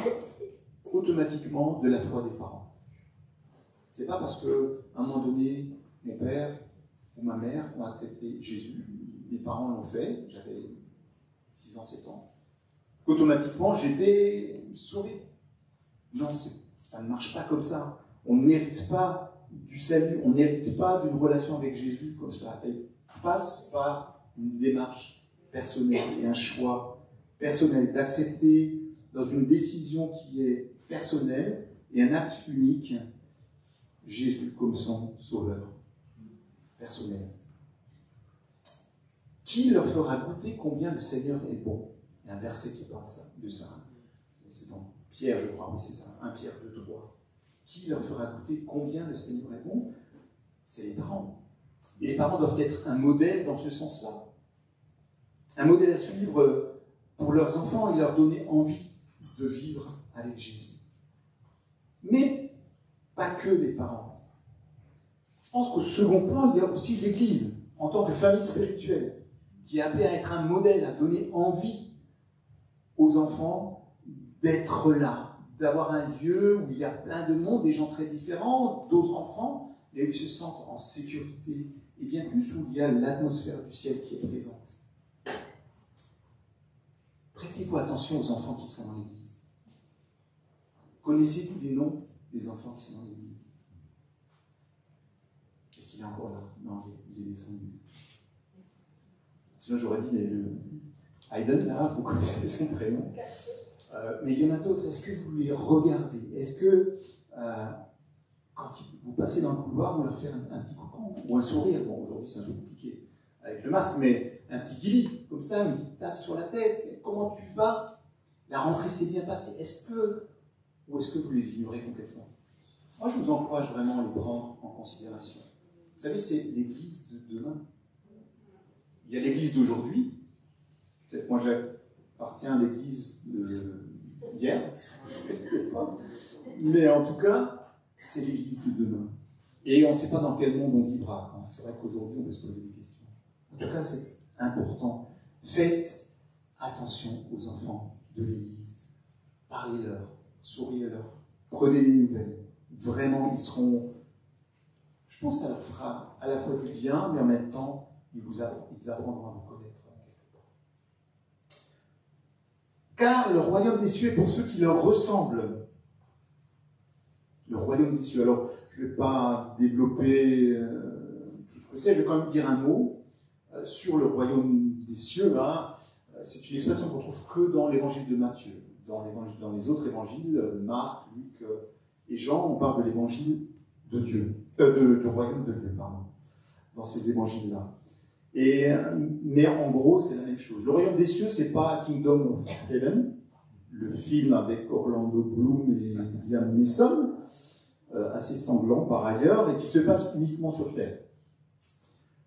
automatiquement de la foi des parents. C'est pas parce qu'à un moment donné, mon père ou ma mère ont accepté Jésus, mes parents l'ont fait, j'avais 6 ans, 7 ans, qu'automatiquement j'étais sauvé. Non, ça ne marche pas comme ça. On n'hérite pas du salut, on n'hérite pas d'une relation avec Jésus comme cela. Elle passe par une démarche personnelle et un choix personnel, d'accepter dans une décision qui est personnelle et un acte unique, Jésus comme son sauveur personnel. Qui leur fera goûter combien le Seigneur est bon? Il y a un verset qui parle de ça. C'est dans Pierre, je crois, oui, c'est ça, 1 Pierre 2, 3. Qui leur fera goûter combien le Seigneur est bon? C'est les parents. Et les parents doivent être un modèle dans ce sens-là. Un modèle à suivre pour leurs enfants et leur donner envie de vivre avec Jésus. Mais pas que les parents. Je pense qu'au second plan, il y a aussi l'Église, en tant que famille spirituelle, qui est appelée à être un modèle, à donner envie aux enfants d'être là, d'avoir un lieu où il y a plein de monde, des gens très différents, d'autres enfants, et où ils se sentent en sécurité, et bien plus où il y a l'atmosphère du ciel qui est présente. Prêtez-vous attention aux enfants qui sont dans l'Église. Connaissez-vous les noms des enfants qui sont dans l'Église? Est-ce qu'il est encore là? Non, il est descendu. Sinon j'aurais dit, mais le Hayden, là, vous connaissez son prénom. Mais il y en a d'autres. Est-ce que vous les regardez? Est-ce que, quand vous passez dans le couloir, vous leur faites un petit coucou ou un sourire? Bon, aujourd'hui c'est un peu compliqué avec le masque, mais un petit guili, comme ça, une petite tape sur la tête. Comment tu vas? La rentrée s'est bien passée. Ou est-ce que vous les ignorez complètement? Moi, je vous encourage vraiment à les prendre en considération. Vous savez, c'est l'Église de demain. Il y a l'Église d'aujourd'hui. Peut-être moi, j'appartiens à l'Église d'hier. Je ne sais pas. Mais en tout cas, c'est l'Église de demain. Et on ne sait pas dans quel monde on vivra. C'est vrai qu'aujourd'hui, on peut se poser des questions. En tout cas, c'est important. Faites attention aux enfants de l'Église. Parlez-leur, souriez-leur, prenez des nouvelles. Vraiment, ils seront... Je pense que ça leur fera à la fois du bien, mais en même temps, ils apprendront à vous connaître. Car le royaume des cieux est pour ceux qui leur ressemblent. Le royaume des cieux. Alors, je ne vais pas développer tout ce que c'est, je vais quand même dire un mot sur le royaume des cieux. Hein. C'est une expression qu'on trouve que dans l'évangile de Matthieu. Dans les autres évangiles, Marc, Luc et Jean, on parle de l'évangile de Dieu, du royaume de Dieu, pardon, dans ces évangiles-là. Mais en gros, c'est la même chose. Le royaume des cieux, c'est pas Kingdom of Heaven, le film avec Orlando Bloom et Liam Neeson, assez sanglant par ailleurs, et qui se passe uniquement sur terre.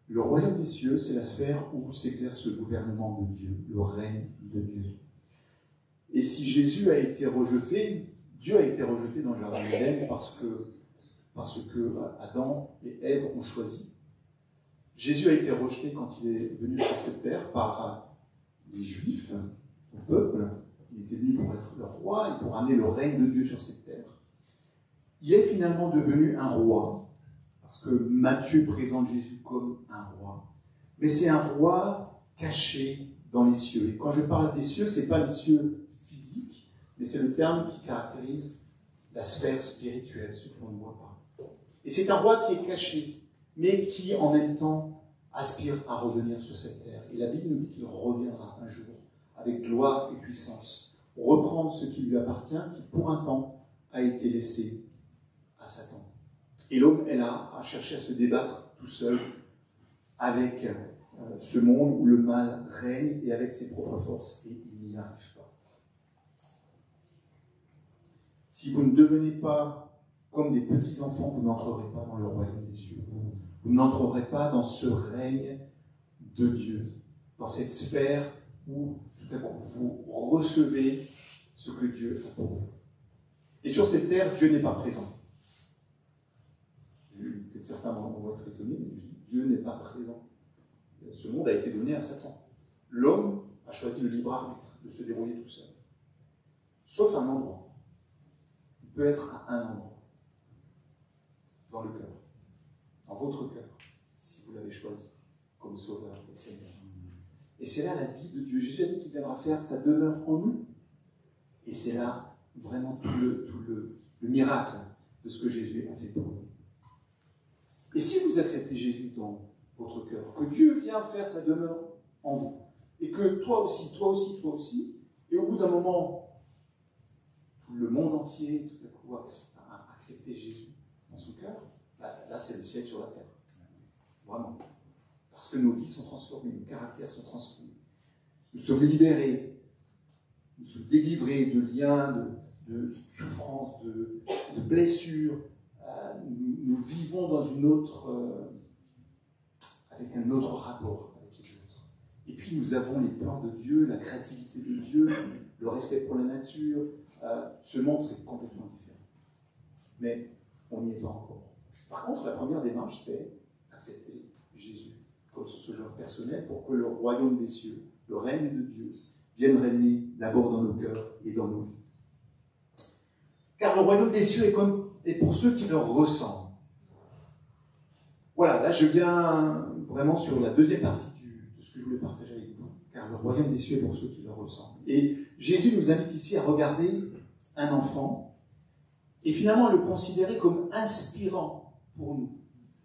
Le royaume des cieux, c'est la sphère où s'exerce le gouvernement de Dieu, le règne de Dieu. Et si Jésus a été rejeté, Dieu a été rejeté dans le jardin d'Éden parce que Adam et Ève ont choisi. Jésus a été rejeté quand il est venu sur cette terre par les Juifs, son peuple. Il était venu pour être le roi et pour amener le règne de Dieu sur cette terre. Il est finalement devenu un roi, parce que Matthieu présente Jésus comme un roi. Mais c'est un roi caché dans les cieux. Et quand je parle des cieux, ce n'est pas les cieux physiques, mais c'est le terme qui caractérise la sphère spirituelle, ce que l'on ne voit pas. Et c'est un roi qui est caché, mais qui en même temps aspire à revenir sur cette terre. Et la Bible nous dit qu'il reviendra un jour, avec gloire et puissance, pour reprendre ce qui lui appartient, qui pour un temps a été laissé à Satan. Et l'homme est là à chercher à se débattre tout seul avec ce monde où le mal règne et avec ses propres forces, et il n'y arrive pas. Si vous ne devenez pas comme des petits-enfants, vous n'entrerez pas dans le royaume des cieux. Vous n'entrerez pas dans ce règne de Dieu, dans cette sphère où tout à coup vous recevez ce que Dieu a pour vous. Et sur cette terre, Dieu n'est pas présent. Peut-être certains vont être étonnés, mais je dis Dieu n'est pas présent. Ce monde a été donné à Satan. L'homme a choisi le libre arbitre de se débrouiller tout seul. Sauf un endroit. peut être à un endroit, dans le cœur, dans votre cœur, si vous l'avez choisi comme Sauveur et Seigneur. Et c'est là la vie de Dieu. Jésus a dit qu'il viendra faire sa demeure en nous. Et c'est là vraiment tout le miracle de ce que Jésus a fait pour nous. Et si vous acceptez Jésus dans votre cœur, que Dieu vient faire sa demeure en vous, et que toi aussi, et au bout d'un moment, tout le monde entier, tout à coup, a accepté Jésus dans son cœur, là c'est le ciel sur la terre. Vraiment. Parce que nos vies sont transformées, nos caractères sont transformés. Nous sommes libérés, nous sommes délivrés de liens, de souffrances, de blessures. Nous vivons dans avec un autre rapport avec les autres. Et puis nous avons les plans de Dieu, la créativité de Dieu, le respect pour la nature. Ce monde serait complètement différent. Mais on n'y est pas encore. Par contre, la première démarche, c'est accepter Jésus comme son sauveur personnel pour que le royaume des cieux, le règne de Dieu, vienne régner d'abord dans nos cœurs et dans nos vies. Car le royaume des cieux est pour ceux qui leur ressemblent. Voilà, là je viens vraiment sur la deuxième partie de ce que je voulais partager avec vous. Car le royaume des cieux est pour ceux qui leur ressemblent. Et Jésus nous invite ici à regarder un enfant et finalement à le considérer comme inspirant pour nous,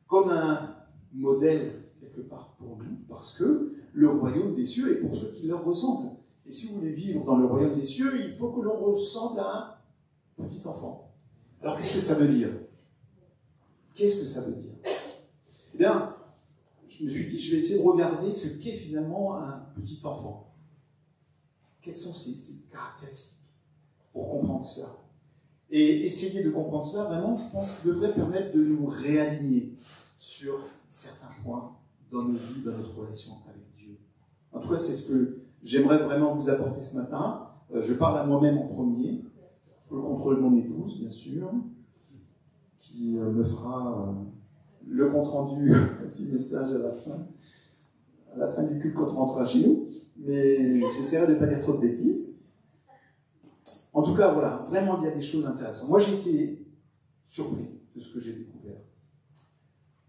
comme un modèle quelque part pour nous, parce que le royaume des cieux est pour ceux qui leur ressemblent. Et si vous voulez vivre dans le royaume des cieux, il faut que l'on ressemble à un petit enfant. Alors qu'est-ce que ça veut dire? Qu'est-ce que ça veut dire? Eh bien, je me suis dit, je vais essayer de regarder ce qu'est finalement un petit enfant. Quelles sont ses caractéristiques pour comprendre cela? Et essayer de comprendre cela, vraiment, je pense, devrait permettre de nous réaligner sur certains points dans nos vies, dans notre relation avec Dieu. En tout cas, c'est ce que j'aimerais vraiment vous apporter ce matin. Je parle à moi-même en premier, sous le contrôle de mon épouse, bien sûr, qui me fera le compte-rendu, un petit message à la fin du culte quand on rentrera chez nous. Mais j'essaierai de ne pas dire trop de bêtises. En tout cas, voilà, vraiment, il y a des choses intéressantes. Moi, j'ai été surpris de ce que j'ai découvert.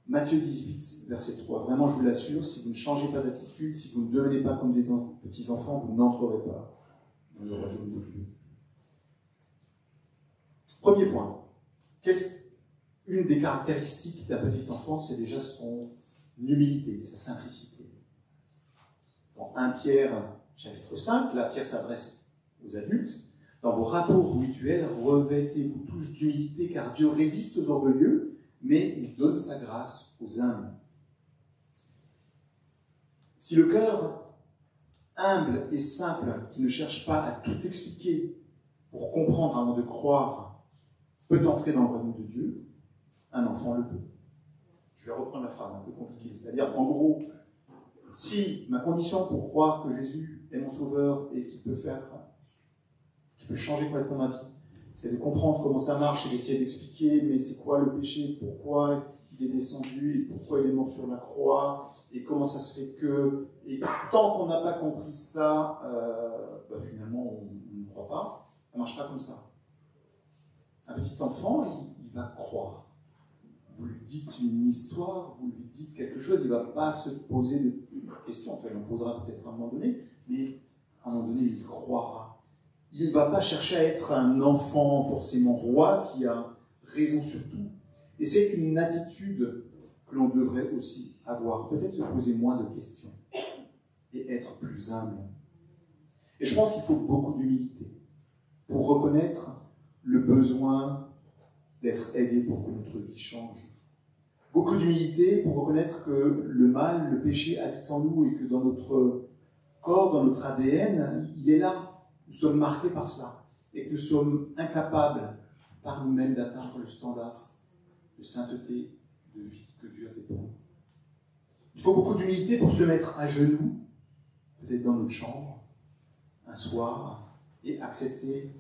Matthieu 18, verset 3. Vraiment, je vous l'assure, si vous ne changez pas d'attitude, si vous ne devenez pas comme des petits enfants, vous n'entrerez pas dans le royaume de Dieu. Premier point. Une des caractéristiques d'un petit enfant, c'est déjà son humilité, sa simplicité. Dans 1 Pierre, chapitre 5, là, Pierre s'adresse aux adultes. Dans vos rapports mutuels, revêtez-vous tous d'humilité, car Dieu résiste aux orgueilleux, mais il donne sa grâce aux humbles. Si le cœur humble et simple, qui ne cherche pas à tout expliquer pour comprendre avant de croire, peut entrer dans le royaume de Dieu, un enfant le peut. Je vais reprendre la phrase un peu compliquée. C'est-à-dire, en gros, si ma condition pour croire que Jésus est mon sauveur et qu'il peut changer complètement ma vie, c'est de comprendre comment ça marche et d'essayer d'expliquer, mais c'est quoi le péché, pourquoi il est descendu, et pourquoi il est mort sur la croix, et comment ça se fait que... Et tant qu'on n'a pas compris ça, finalement, on ne croit pas. Ça ne marche pas comme ça. Un petit enfant, il va croire. Vous lui dites une histoire, vous lui dites quelque chose, il ne va pas se poser de questions. Enfin, il en posera peut-être à un moment donné, mais à un moment donné, il croira. Il ne va pas chercher à être un enfant forcément roi qui a raison sur tout. Et c'est une attitude que l'on devrait aussi avoir. Peut-être se poser moins de questions et être plus humble. Et je pense qu'il faut beaucoup d'humilité pour reconnaître le besoin d'être aidé pour que notre vie change. Beaucoup d'humilité pour reconnaître que le mal, le péché habite en nous et que dans notre corps, dans notre ADN, il est là. Nous sommes marqués par cela et que nous sommes incapables par nous-mêmes d'atteindre le standard de sainteté, de vie que Dieu avait pour nous. Il faut beaucoup d'humilité pour se mettre à genoux, peut-être dans notre chambre, un soir, et accepter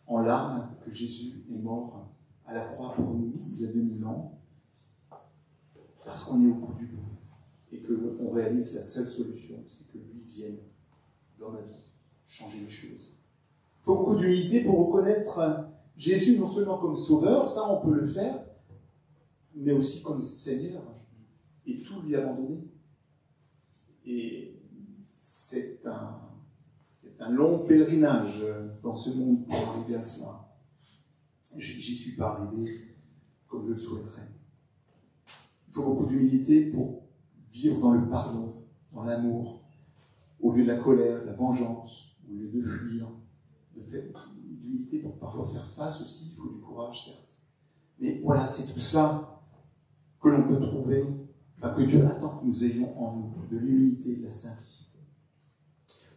en larmes que Jésus est mort à la croix pour nous il y a 2000 ans, parce qu'on est au bout du bout et qu'on réalise la seule solution, c'est que lui vienne dans ma vie changer les choses. Il faut beaucoup d'humilité pour reconnaître Jésus non seulement comme sauveur, ça on peut le faire, mais aussi comme Seigneur, et tout lui abandonner. Et c'est un long pèlerinage dans ce monde pour arriver à cela. J'y suis pas arrivé comme je le souhaiterais. Il faut beaucoup d'humilité pour vivre dans le pardon, dans l'amour, au lieu de la colère, de la vengeance, au lieu de fuir, d'humilité pour parfois faire face aussi, il faut du courage, certes. Mais voilà, c'est tout cela que l'on peut trouver, enfin que Dieu attend que nous ayons en nous, de l'humilité et de la simplicité.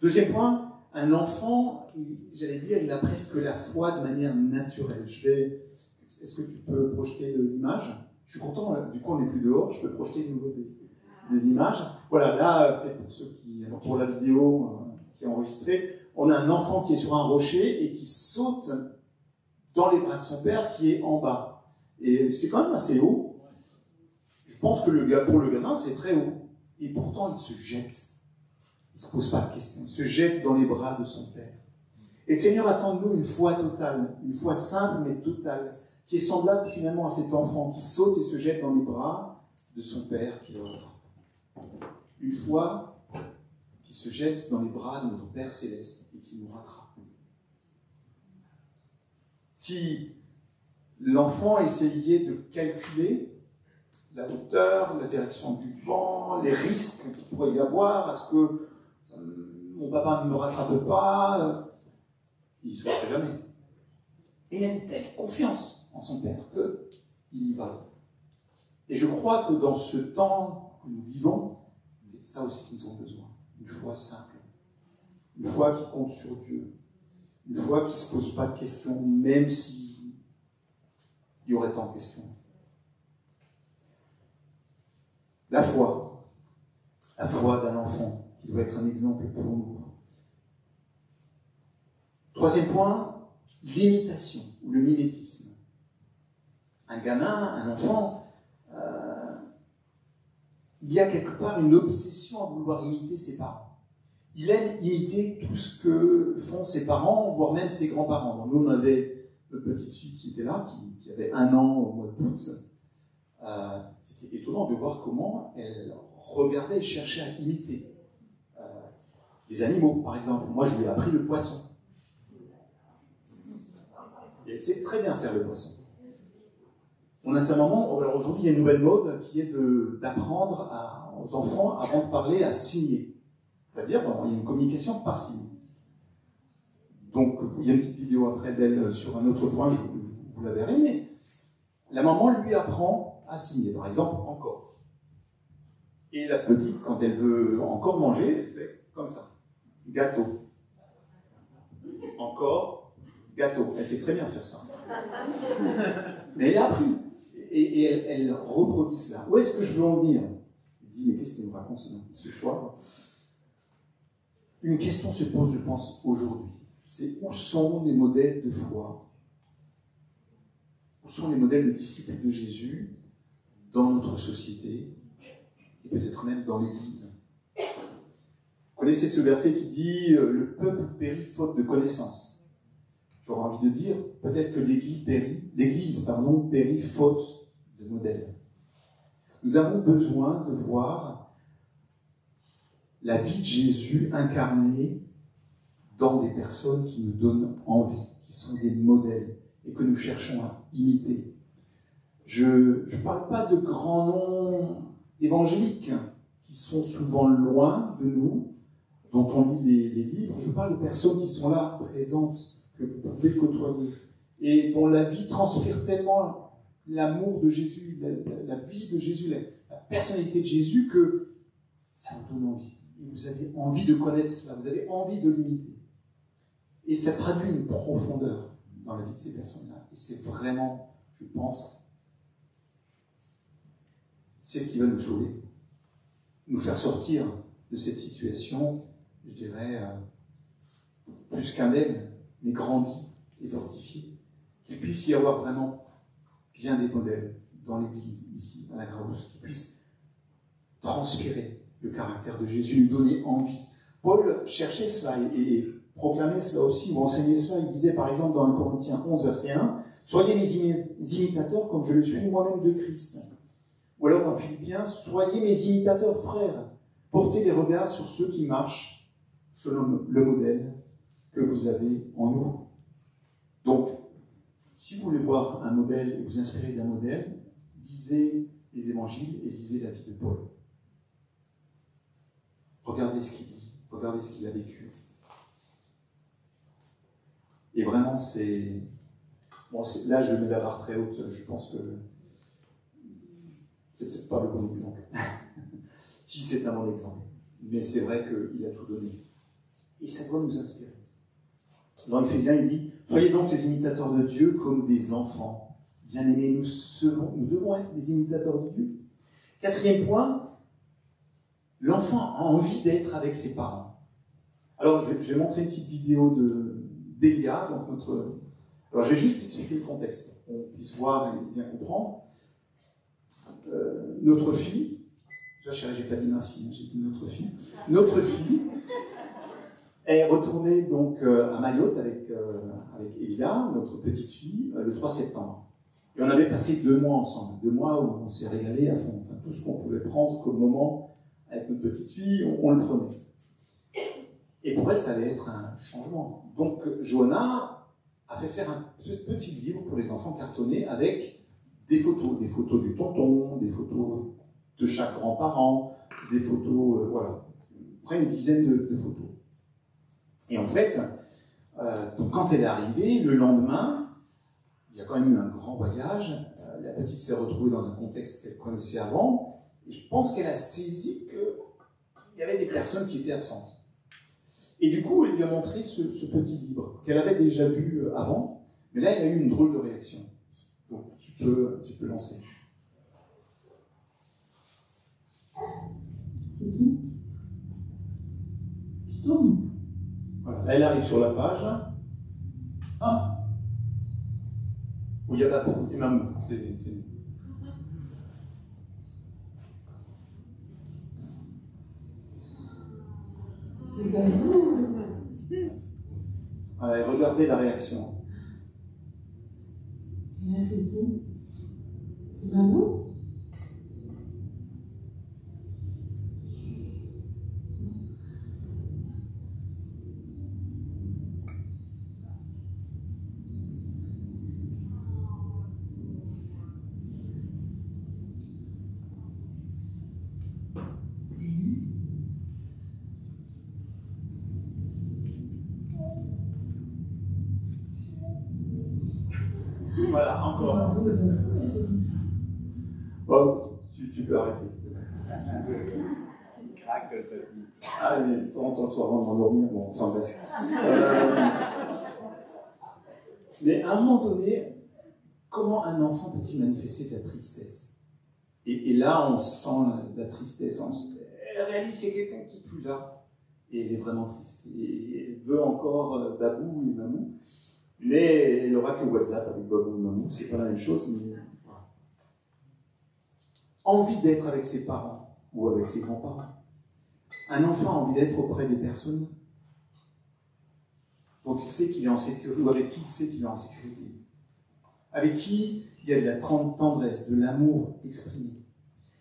Deuxième point, un enfant, j'allais dire, il a presque la foi de manière naturelle. Est-ce que tu peux projeter l'image? Je suis content, là, du coup on n'est plus dehors, je peux projeter de nouveau des images. Voilà, là, peut-être pour ceux qui, alors pour la vidéo qui est enregistrée, on a un enfant qui est sur un rocher et qui saute dans les bras de son père qui est en bas. Et c'est quand même assez haut. Je pense que pour le gamin, c'est très haut. Et pourtant, il se jette. Il ne se pose pas de questions. Il se jette dans les bras de son père. Et le Seigneur attend de nous une foi totale, une foi simple mais totale, qui est semblable finalement à cet enfant qui saute et se jette dans les bras de son père qui le rattrape. Une foi qui se jette dans les bras de notre Père Céleste et qui nous rattrape. Si l'enfant essayait de calculer la hauteur, la direction du vent, les risques qu'il pourrait y avoir, est-ce que mon papa ne me rattrape pas, il ne se ferait jamais. Et il a une telle confiance en son Père qu'il y va. Et je crois que dans ce temps que nous vivons, c'est ça aussi que nous avons besoin. Une foi simple. Une foi qui compte sur Dieu. Une foi qui ne se pose pas de questions, même s'il y aurait tant de questions. La foi d'un enfant, qui doit être un exemple pour nous. Troisième point, l'imitation, ou le mimétisme. Un gamin, un enfant, il y a quelque part une obsession à vouloir imiter ses parents. Il aime imiter tout ce que font ses parents, voire même ses grands-parents. Donc nous, on avait notre petite fille qui était là, qui avait 1 an au mois d'août. C'était étonnant de voir comment elle regardait et cherchait à imiter les animaux, par exemple. Moi, je lui ai appris le poisson. Et elle sait très bien faire le poisson. On a sa maman, alors aujourd'hui il y a une nouvelle mode qui est d'apprendre aux enfants, avant de parler, à signer. C'est-à-dire, il y a une communication par signe. Donc, il y a une petite vidéo après d'elle sur un autre point, vous la verrez, mais la maman lui apprend à signer, par exemple, encore. Et la petite, quand elle veut encore manger, elle fait comme ça. Gâteau. Encore, gâteau. Elle sait très bien faire ça. Mais elle a appris. Et elle reproduit cela. Où est-ce que je veux en venir? Il dit, mais qu'est-ce qu'il nous raconte ce soir? Une question se pose, je pense, aujourd'hui. C'est où sont les modèles de foi? Où sont les modèles de disciples de Jésus dans notre société et peut-être même dans l'Église? Vous connaissez ce verset qui dit « Le peuple périt faute de connaissance ». J'aurais envie de dire, peut-être que l'Église périt faute de modèle. Nous avons besoin de voir la vie de Jésus incarnée dans des personnes qui nous donnent envie, qui sont des modèles et que nous cherchons à imiter. Je ne parle pas de grands noms évangéliques qui sont souvent loin de nous, dont on lit les livres. Je parle de personnes qui sont là, présentes, que vous pouvez côtoyer, et dont la vie transpire tellement l'amour de Jésus, la vie de Jésus, la personnalité de Jésus, que ça vous donne envie. Et vous avez envie de connaître cela, vous avez envie de l'imiter. Et ça traduit une profondeur dans la vie de ces personnes-là. Et c'est vraiment, je pense, c'est ce qui va nous sauver, nous faire sortir de cette situation, je dirais, plus qu'indemne, mais grandi et fortifié, qu'il puisse y avoir vraiment bien des modèles dans l'Église, ici, à la Grâce, qui puissent transpirer le caractère de Jésus, nous donner envie. Paul cherchait cela, et proclamait cela aussi, ou enseignait cela. Il disait par exemple dans 1 Corinthiens 11, verset 1, « Soyez mes imitateurs comme je le suis moi-même de Christ. » Ou alors dans Philippiens, « Soyez mes imitateurs, frères. Portez les regards sur ceux qui marchent selon le modèle que vous avez en nous. » Donc, si vous voulez voir un modèle et vous inspirer d'un modèle, lisez les évangiles et lisez la vie de Paul. Regardez ce qu'il dit, regardez ce qu'il a vécu. Et vraiment, c'est... Bon, là, je mets la barre très haute, je pense que c'est peut-être pas le bon exemple. Si, c'est un bon exemple. Mais c'est vrai qu'il a tout donné. Et ça doit nous inspirer. Dans Éphésiens, il dit « Soyez donc les imitateurs de Dieu comme des enfants. Bien-aimés, nous devons être des imitateurs de Dieu. » 4e point, l'enfant a envie d'être avec ses parents. Alors, je vais montrer une petite vidéo d'Elia. Alors, je vais juste expliquer le contexte pour qu'on puisse voir et bien comprendre. Notre fille, j'ai pas dit ma fille, j'ai dit notre fille. Notre fille est retournée donc à Mayotte avec Elia, notre petite fille, le 3 septembre. Et on avait passé 2 mois ensemble, 2 mois où on s'est régalé à fond. Enfin, tout ce qu'on pouvait prendre comme moment avec notre petite fille, on le prenait. Et pour elle, ça allait être un changement. Donc, Johanna a fait faire un petit livre pour les enfants cartonnés avec des photos du tonton, des photos de chaque grand-parent, des photos, voilà, près une dizaine de photos. Et en fait, donc quand elle est arrivée, le lendemain, il y a quand même eu un grand voyage. La petite s'est retrouvée dans un contexte qu'elle connaissait avant, et je pense qu'elle a saisi qu'il y avait des personnes qui étaient absentes. Et du coup, elle lui a montré ce petit livre qu'elle avait déjà vu avant, mais là, elle a eu une drôle de réaction. Donc, tu peux lancer. C'est qui? Tu tournes? Voilà, là, elle arrive sur la page. Ah! Où il y a beaucoup d'imams. C'est pas vous. Voilà, regardez la réaction. Et là, c'est qui? C'est maman? Voilà, encore. Bon, tu peux arrêter. Il craque le papy. Ah, mais de temps en temps, le soir, avant de m'endormir, bon, enfin bref. Mais à un moment donné, comment un enfant peut-il manifester de la tristesse? Et là, on sent la tristesse. Elle réalise qu'il y a quelqu'un qui n'est plus là. Et elle est vraiment triste. Et elle veut encore Babou et Mamou. Mais elle n'aura que WhatsApp avec Babou et Mamou. C'est pas la même chose, mais voilà. Envie d'être avec ses parents ou avec ses grands-parents. Un enfant a envie d'être auprès des personnes dont il sait qu'il est en sécurité, ou avec qui il sait qu'il est en sécurité. Avec qui il y a de la tendresse, de l'amour exprimé.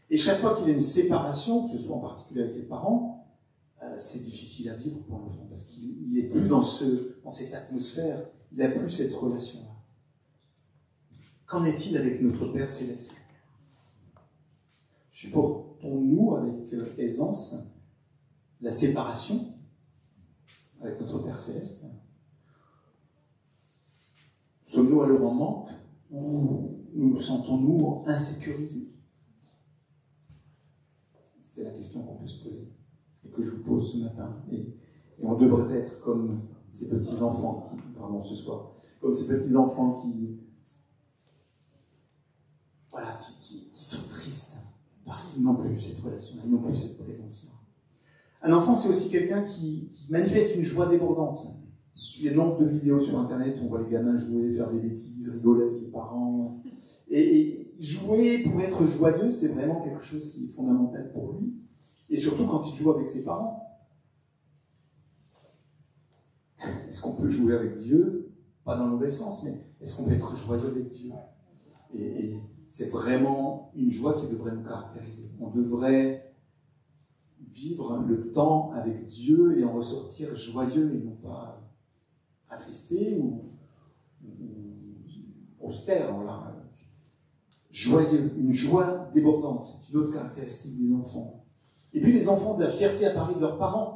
Et chaque fois qu'il y a une séparation, que ce soit en particulier avec les parents, c'est difficile à vivre pour l'enfant, parce qu'il n'est plus dans cette atmosphère, il n'a plus cette relation-là. Qu'en est-il avec notre Père Céleste? Supportons-nous avec aisance la séparation avec notre Père Céleste? Sommes-nous alors en manque, ou nous sentons-nous insécurisés? C'est la question qu'on peut se poser, et que je vous pose ce matin. Et on devrait être comme ces petits-enfants ce soir, comme ces petits-enfants qui sont tristes, parce qu'ils n'ont plus cette relation-là, ils n'ont plus cette présence-là. Un enfant, c'est aussi quelqu'un qui manifeste une joie débordante. Il y a nombre de vidéos sur Internet où on voit les gamins jouer, faire des bêtises, rigoler avec les parents. Et jouer pour être joyeux, c'est vraiment quelque chose qui est fondamental pour lui. Et surtout quand il joue avec ses parents. est-ce qu'on peut jouer avec Dieu? Pas dans le mauvais sens, mais est-ce qu'on peut être joyeux avec Dieu? Et c'est vraiment une joie qui devrait nous caractériser. On devrait vivre le temps avec Dieu et en ressortir joyeux et non pas attristé ou austère. Voilà. Joyeux, une joie débordante, c'est une autre caractéristique des enfants. Et puis les enfants de la fierté à parler de leurs parents.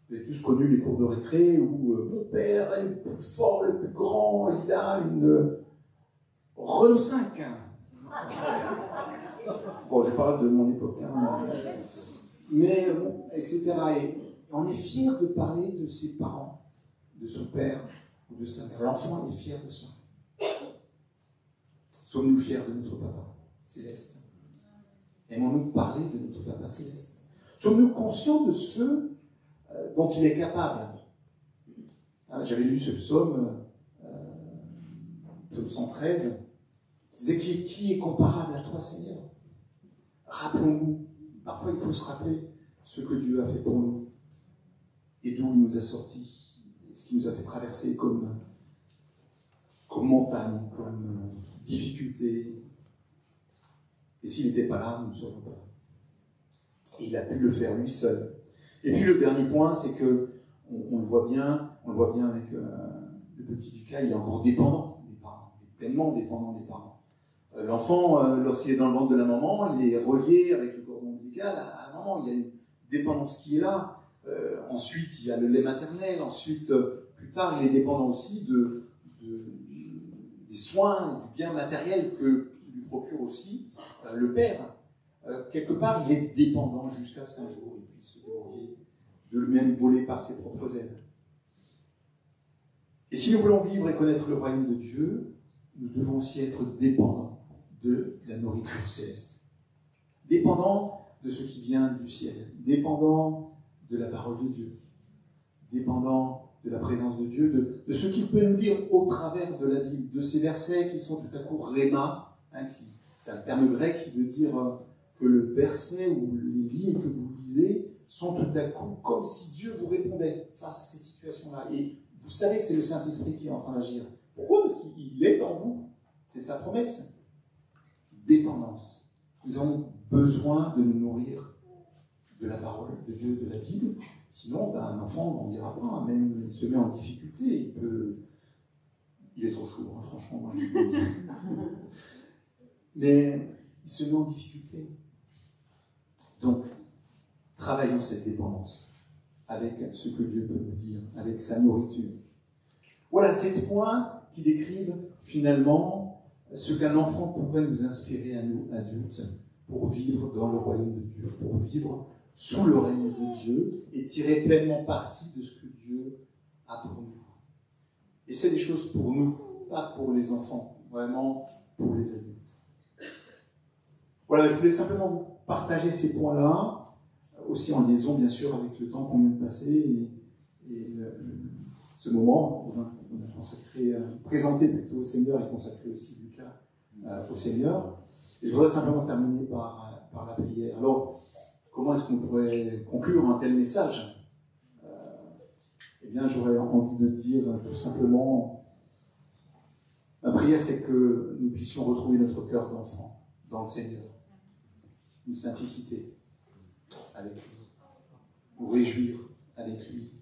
Vous avez tous connu les cours de récré où mon père est le plus fort, le plus grand, il a une Renault 5. Bon, je parle de mon époque. Mais, bon, etc. Et on est fier de parler de ses parents, de son père ou de sa mère. L'enfant est fier de ça. Sommes-nous fiers de notre papa céleste? Aimons-nous parler de notre papa céleste? Sommes-nous conscients de ceux dont il est capable? J'avais lu ce psaume, psaume 113, qui disait qui est comparable à toi, Seigneur? Rappelons-nous, parfois il faut se rappeler ce que Dieu a fait pour nous et d'où il nous a sortis, et ce qu'il nous a fait traverser comme montagne, comme difficulté. Et s'il n'était pas là, nous ne serions pas là. Et il a pu le faire lui seul. Et puis le dernier point, c'est que on le voit bien avec le petit Lucas, il est encore dépendant des parents, il est pleinement dépendant des parents. L'enfant, lorsqu'il est dans le ventre de la maman, il est relié avec le cordon ombilical à la maman, il y a une dépendance qui est là. Ensuite, il y a le lait maternel, ensuite, plus tard, il est dépendant aussi des soins et du bien matériel que lui procure aussi le père. Quelque part, il est dépendant jusqu'à ce qu'un jour il puisse se débrouiller, de lui-même voler par ses propres ailes. Et si nous voulons vivre et connaître le royaume de Dieu, nous devons aussi être dépendants de la nourriture céleste. Dépendants de ce qui vient du ciel. Dépendants de la parole de Dieu. Dépendants de la présence de Dieu, de ce qu'il peut nous dire au travers de la Bible, de ces versets qui sont tout à coup réma, c'est un terme grec qui veut dire que le verset ou les lignes que vous lisez sont tout à coup comme si Dieu vous répondait face à cette situation-là. Et vous savez que c'est le Saint-Esprit qui est en train d'agir. Pourquoi? Parce qu'il est en vous. C'est sa promesse. Dépendance. Nous avons besoin de nous nourrir de la parole de Dieu, de la Bible. Sinon, un enfant ne grandira pas, même il se met en difficulté, il est trop chaud, hein, franchement, moi je le dis. Mais il se met en difficulté. Donc, travaillons cette dépendance avec ce que Dieu peut nous dire, avec sa nourriture. Voilà 7 points qui décrivent finalement ce qu'un enfant pourrait nous inspirer à nous, adultes, pour vivre dans le royaume de Dieu, pour vivre sous le règne de Dieu et tirer pleinement parti de ce que Dieu a pour nous. Et c'est des choses pour nous, pas pour les enfants, vraiment pour les adultes. Voilà, je voulais simplement vous partager ces points-là, aussi en liaison bien sûr avec le temps qu'on vient de passer et ce moment qu'on a consacré, présenté plutôt au Seigneur et consacré aussi Lucas au Seigneur. Et je voudrais simplement terminer par la prière. Alors, comment est-ce qu'on pourrait conclure un tel message? Eh bien, j'aurais envie de dire tout simplement, ma prière, c'est que nous puissions retrouver notre cœur d'enfant dans le Seigneur. Une simplicité avec lui, nous réjouir avec lui,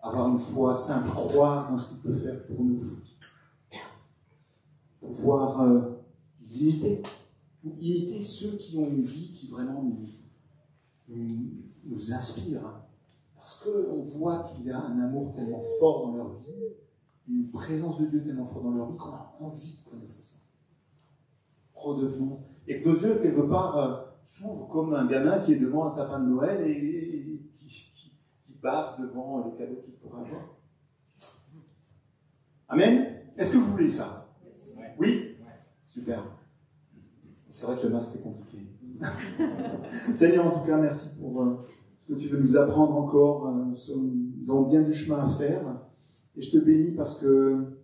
avoir une foi simple, croire dans ce qu'il peut faire pour nous, pouvoir imiter ceux qui ont une vie qui vraiment nous inspire, parce qu'on voit qu'il y a un amour tellement fort dans leur vie, une présence de Dieu tellement forte dans leur vie qu'on a envie de connaître ça. Redevenons. Et que nos yeux, quelque part, s'ouvrent comme un gamin qui est devant un sapin de Noël et qui bave devant les cadeaux qu'il pourrait avoir. Amen. Est-ce que vous voulez ça? Oui? Super. C'est vrai que le masque, c'est compliqué. Seigneur, en tout cas, merci pour ce que tu veux nous apprendre encore. Nous avons bien du chemin à faire. Et je te bénis parce que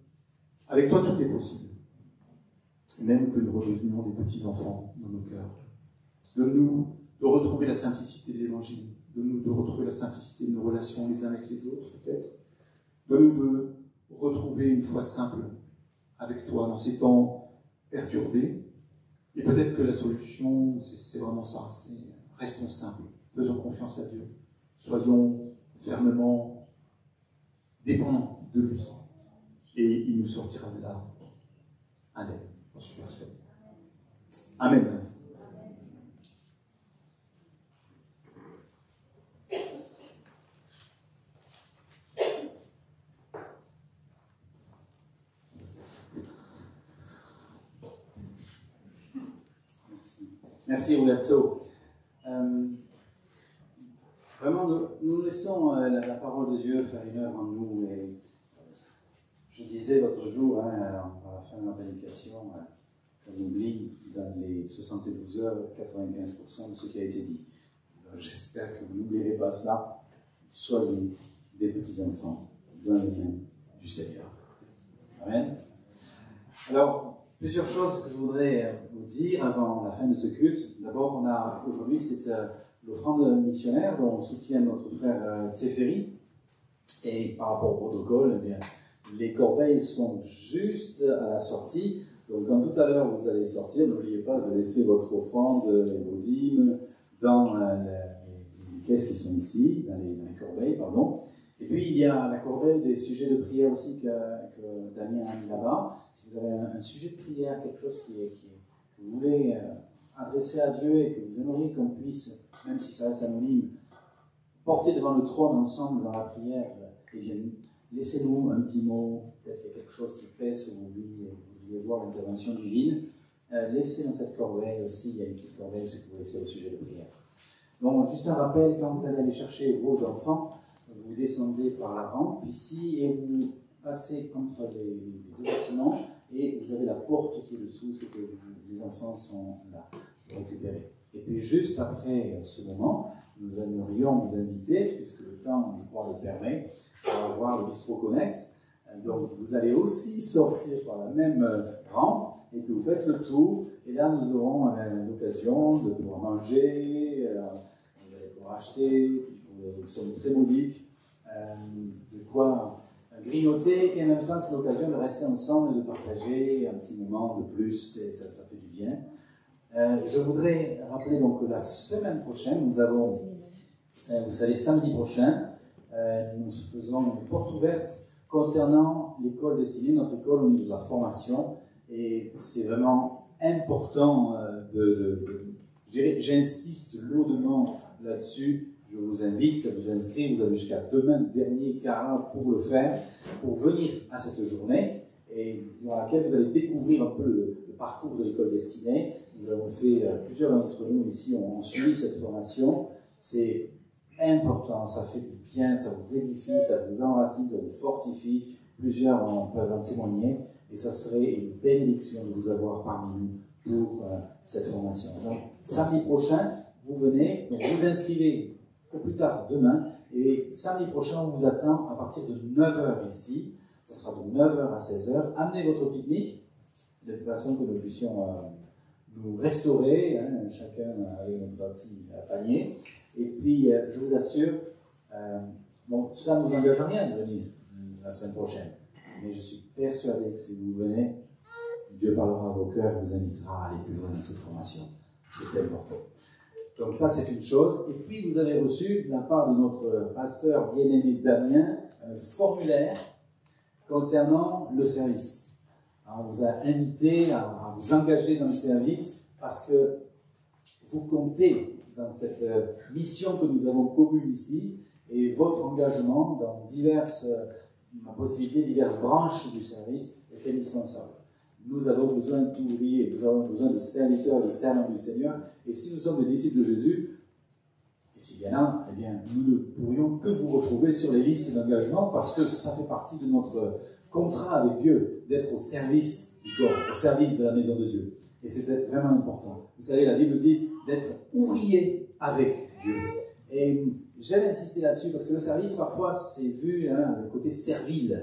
avec toi, tout est possible. Même que nous redevenions des petits enfants dans nos cœurs. Donne-nous de retrouver la simplicité de l'Évangile. Donne-nous de retrouver la simplicité de nos relations les uns avec les autres, peut-être. Donne-nous de retrouver une foi simple avec toi dans ces temps perturbés. Et peut-être que la solution, c'est vraiment ça. Restons simples, faisons confiance à Dieu. Soyons fermement dépendants de lui. Et il nous sortira de là indemne, j'en suis persuadé. Amen. Merci Roberto. Vraiment, nous laissons la parole de Dieu faire une œuvre en nous. Et je disais l'autre jour, à la fin de la prédication, qu'on oublie dans les 72 heures 95% de ce qui a été dit. J'espère que vous n'oublierez pas cela. Soyez des petits-enfants dans les mains du Seigneur. Amen. Alors, plusieurs choses que je voudrais vous dire avant la fin de ce culte. D'abord, on a aujourd'hui l'offrande missionnaire dont on soutient notre frère Teferi. Et par rapport au protocole, eh bien, les corbeilles sont juste à la sortie. Donc, quand tout à l'heure vous allez sortir, n'oubliez pas de laisser votre offrande et vos dîmes dans les caisses qui sont ici, dans les corbeilles, pardon. Et puis, il y a la corbeille des sujets de prière aussi que Damien a mis là-bas. Si vous avez un sujet de prière, quelque chose que vous voulez adresser à Dieu et que vous aimeriez qu'on puisse, même si ça reste anonyme, porter devant le trône ensemble dans la prière, eh bien, laissez-nous un petit mot, peut-être qu'il y a quelque chose qui pèse sur vos vies et vous voulez voir l'intervention divine. Laissez dans cette corbeille aussi, il y a une petite corbeille aussi que vous laissez au sujet de prière. Donc, juste un rappel, quand vous allez aller chercher vos enfants, vous descendez par la rampe ici et vous passez entre les deux bâtiments et vous avez la porte qui est dessous, c'est que les enfants sont là pour récupérer. Et puis juste après ce moment, nous aimerions vous inviter, puisque le temps, je crois, le permet, à voir le Bistro Connect. Donc vous allez aussi sortir par la même rampe et puis vous faites le tour et là nous aurons l'occasion de pouvoir manger, vous allez pouvoir acheter pour une somme très modique, de quoi grignoter et en même temps c'est l'occasion de rester ensemble et de partager un petit moment de plus et ça fait du bien. Je voudrais rappeler donc que la semaine prochaine, nous avons, vous savez, samedi prochain, nous faisons une porte ouverte concernant l'école destinée, notre école au niveau de la formation. Et c'est vraiment important je dirais, j'insiste lourdement là-dessus. Je vous invite à vous inscrire. Vous avez jusqu'à demain, dernier quart pour le faire, pour venir à cette journée et dans laquelle vous allez découvrir un peu le parcours de l'école destinée. Nous avons fait, plusieurs d'entre nous ici ont suivi cette formation. C'est important, ça fait du bien, ça vous édifie, ça vous enracine, ça vous fortifie. Plusieurs peuvent en témoigner et ça serait une bénédiction de vous avoir parmi nous pour cette formation. Donc, samedi prochain, vous venez, donc vous inscrivez au plus tard demain et samedi prochain, on vous attend à partir de 9h ici. Ça sera de 9h à 16h. Amenez votre pique-nique de façon que nous puissions nous restaurer, chacun avec notre petit panier. Et puis, je vous assure, bon, cela ne nous engage à rien de venir la semaine prochaine. Mais je suis persuadé que si vous venez, Dieu parlera à vos cœurs et vous invitera à aller plus loin dans cette formation. C'est important. Donc ça, c'est une chose. Et puis, vous avez reçu de la part de notre pasteur bien-aimé Damien un formulaire concernant le service. Alors, on vous a invité à vous engager dans le service parce que vous comptez dans cette mission que nous avons commune ici et votre engagement dans diverses possibilités, diverses branches du service est indispensable. Nous avons besoin d'ouvriers, nous avons besoin de serviteurs, de servants du Seigneur et si nous sommes des disciples de Jésus, et s'il y en a, eh bien, nous ne pourrions que vous retrouver sur les listes d'engagement parce que ça fait partie de notre contrat avec Dieu, d'être au service du corps, au service de la maison de Dieu. Et c'était vraiment important. Vous savez, la Bible dit d'être ouvrier avec Dieu. Et j'aime insister là-dessus parce que le service, parfois, c'est vu, le côté servile.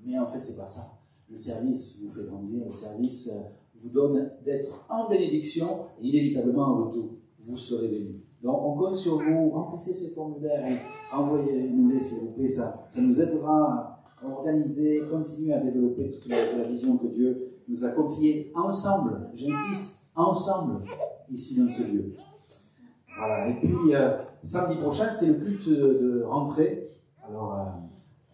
Mais en fait, c'est pas ça. Le service vous fait grandir, le service vous donne d'être en bénédiction et inévitablement en retour, vous serez bénis. Donc, on compte sur vous, remplissez ces formulaires et envoyez-nous-les, s'il vous plaît. Ça nous aidera organiser, continuer à développer toute la vision que Dieu nous a confiée ensemble, j'insiste, ensemble, ici dans ce lieu. Voilà, et puis samedi prochain, c'est le culte de rentrée. Alors,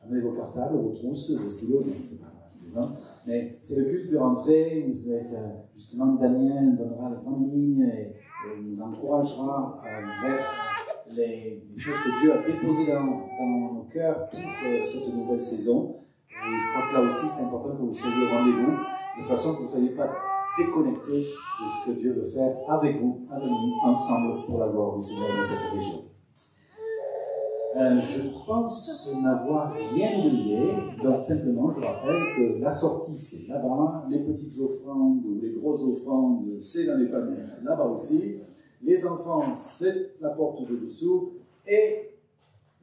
amenez vos cartables, vos trousses, vos stylos, c'est pas je plaisante, mais c'est le culte de rentrée où vous êtes, justement, Damien donnera les grandes lignes et nous encouragera vers les choses que Dieu a déposées dans nos cœurs pour cette nouvelle saison. Et je crois que là aussi, c'est important que vous soyez au rendez-vous, de façon que vous ne soyez pas déconnectés de ce que Dieu veut faire avec vous, ensemble, pour la gloire du Seigneur dans cette région. Je pense n'avoir rien oublié, donc simplement je rappelle que la sortie c'est là-bas, les petites offrandes ou les grosses offrandes c'est dans les paniers là-bas aussi, les enfants c'est la porte de dessous et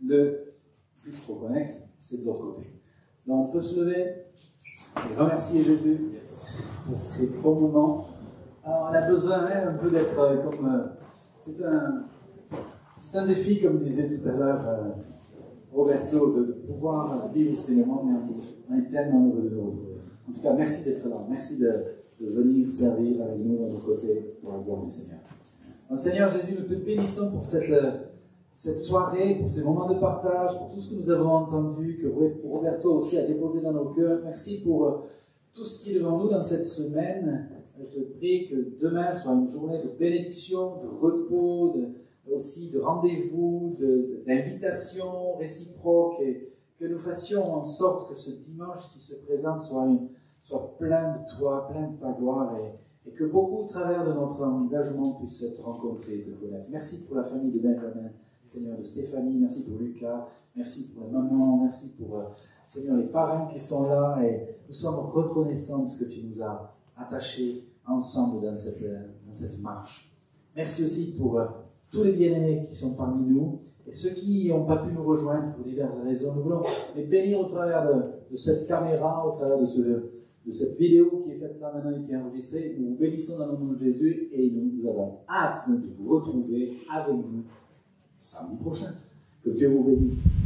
le Bistro Connect c'est de l'autre côté. Donc on peut se lever et remercier Jésus pour ces bons moments. Alors on a besoin un peu d'être comme... C'est un défi, comme disait tout à l'heure Roberto, de pouvoir vivre ces moments, mais on est tellement heureux de nous retrouver. En tout cas, merci d'être là. Merci de venir servir avec nous à nos côtés pour la gloire du Seigneur. Donc, Seigneur Jésus, nous te bénissons pour cette soirée, pour ces moments de partage, pour tout ce que nous avons entendu, que Roberto aussi a déposé dans nos cœurs. Merci pour tout ce qui est devant nous dans cette semaine. Je te prie que demain soit une journée de bénédiction, de repos, aussi de rendez-vous, d'invitation réciproque, et que nous fassions en sorte que ce dimanche qui se présente soit plein de toi, plein de ta gloire, et que beaucoup, au travers de notre engagement, puissent être rencontrés et te connaître. Merci pour la famille de Benjamin, Seigneur, de Stéphanie, merci pour Lucas, merci pour la maman, merci pour, Seigneur, les parents qui sont là, et nous sommes reconnaissants de ce que tu nous as attachés ensemble dans cette marche. Merci aussi pour tous les bien-aimés qui sont parmi nous, et ceux qui n'ont pas pu nous rejoindre pour diverses raisons. Nous voulons les bénir au travers de cette caméra, au travers de cette vidéo qui est faite là maintenant et qui est enregistrée. Nous vous bénissons dans le nom de Jésus, et nous avons hâte de vous retrouver avec nous samedi prochain. Que Dieu vous bénisse.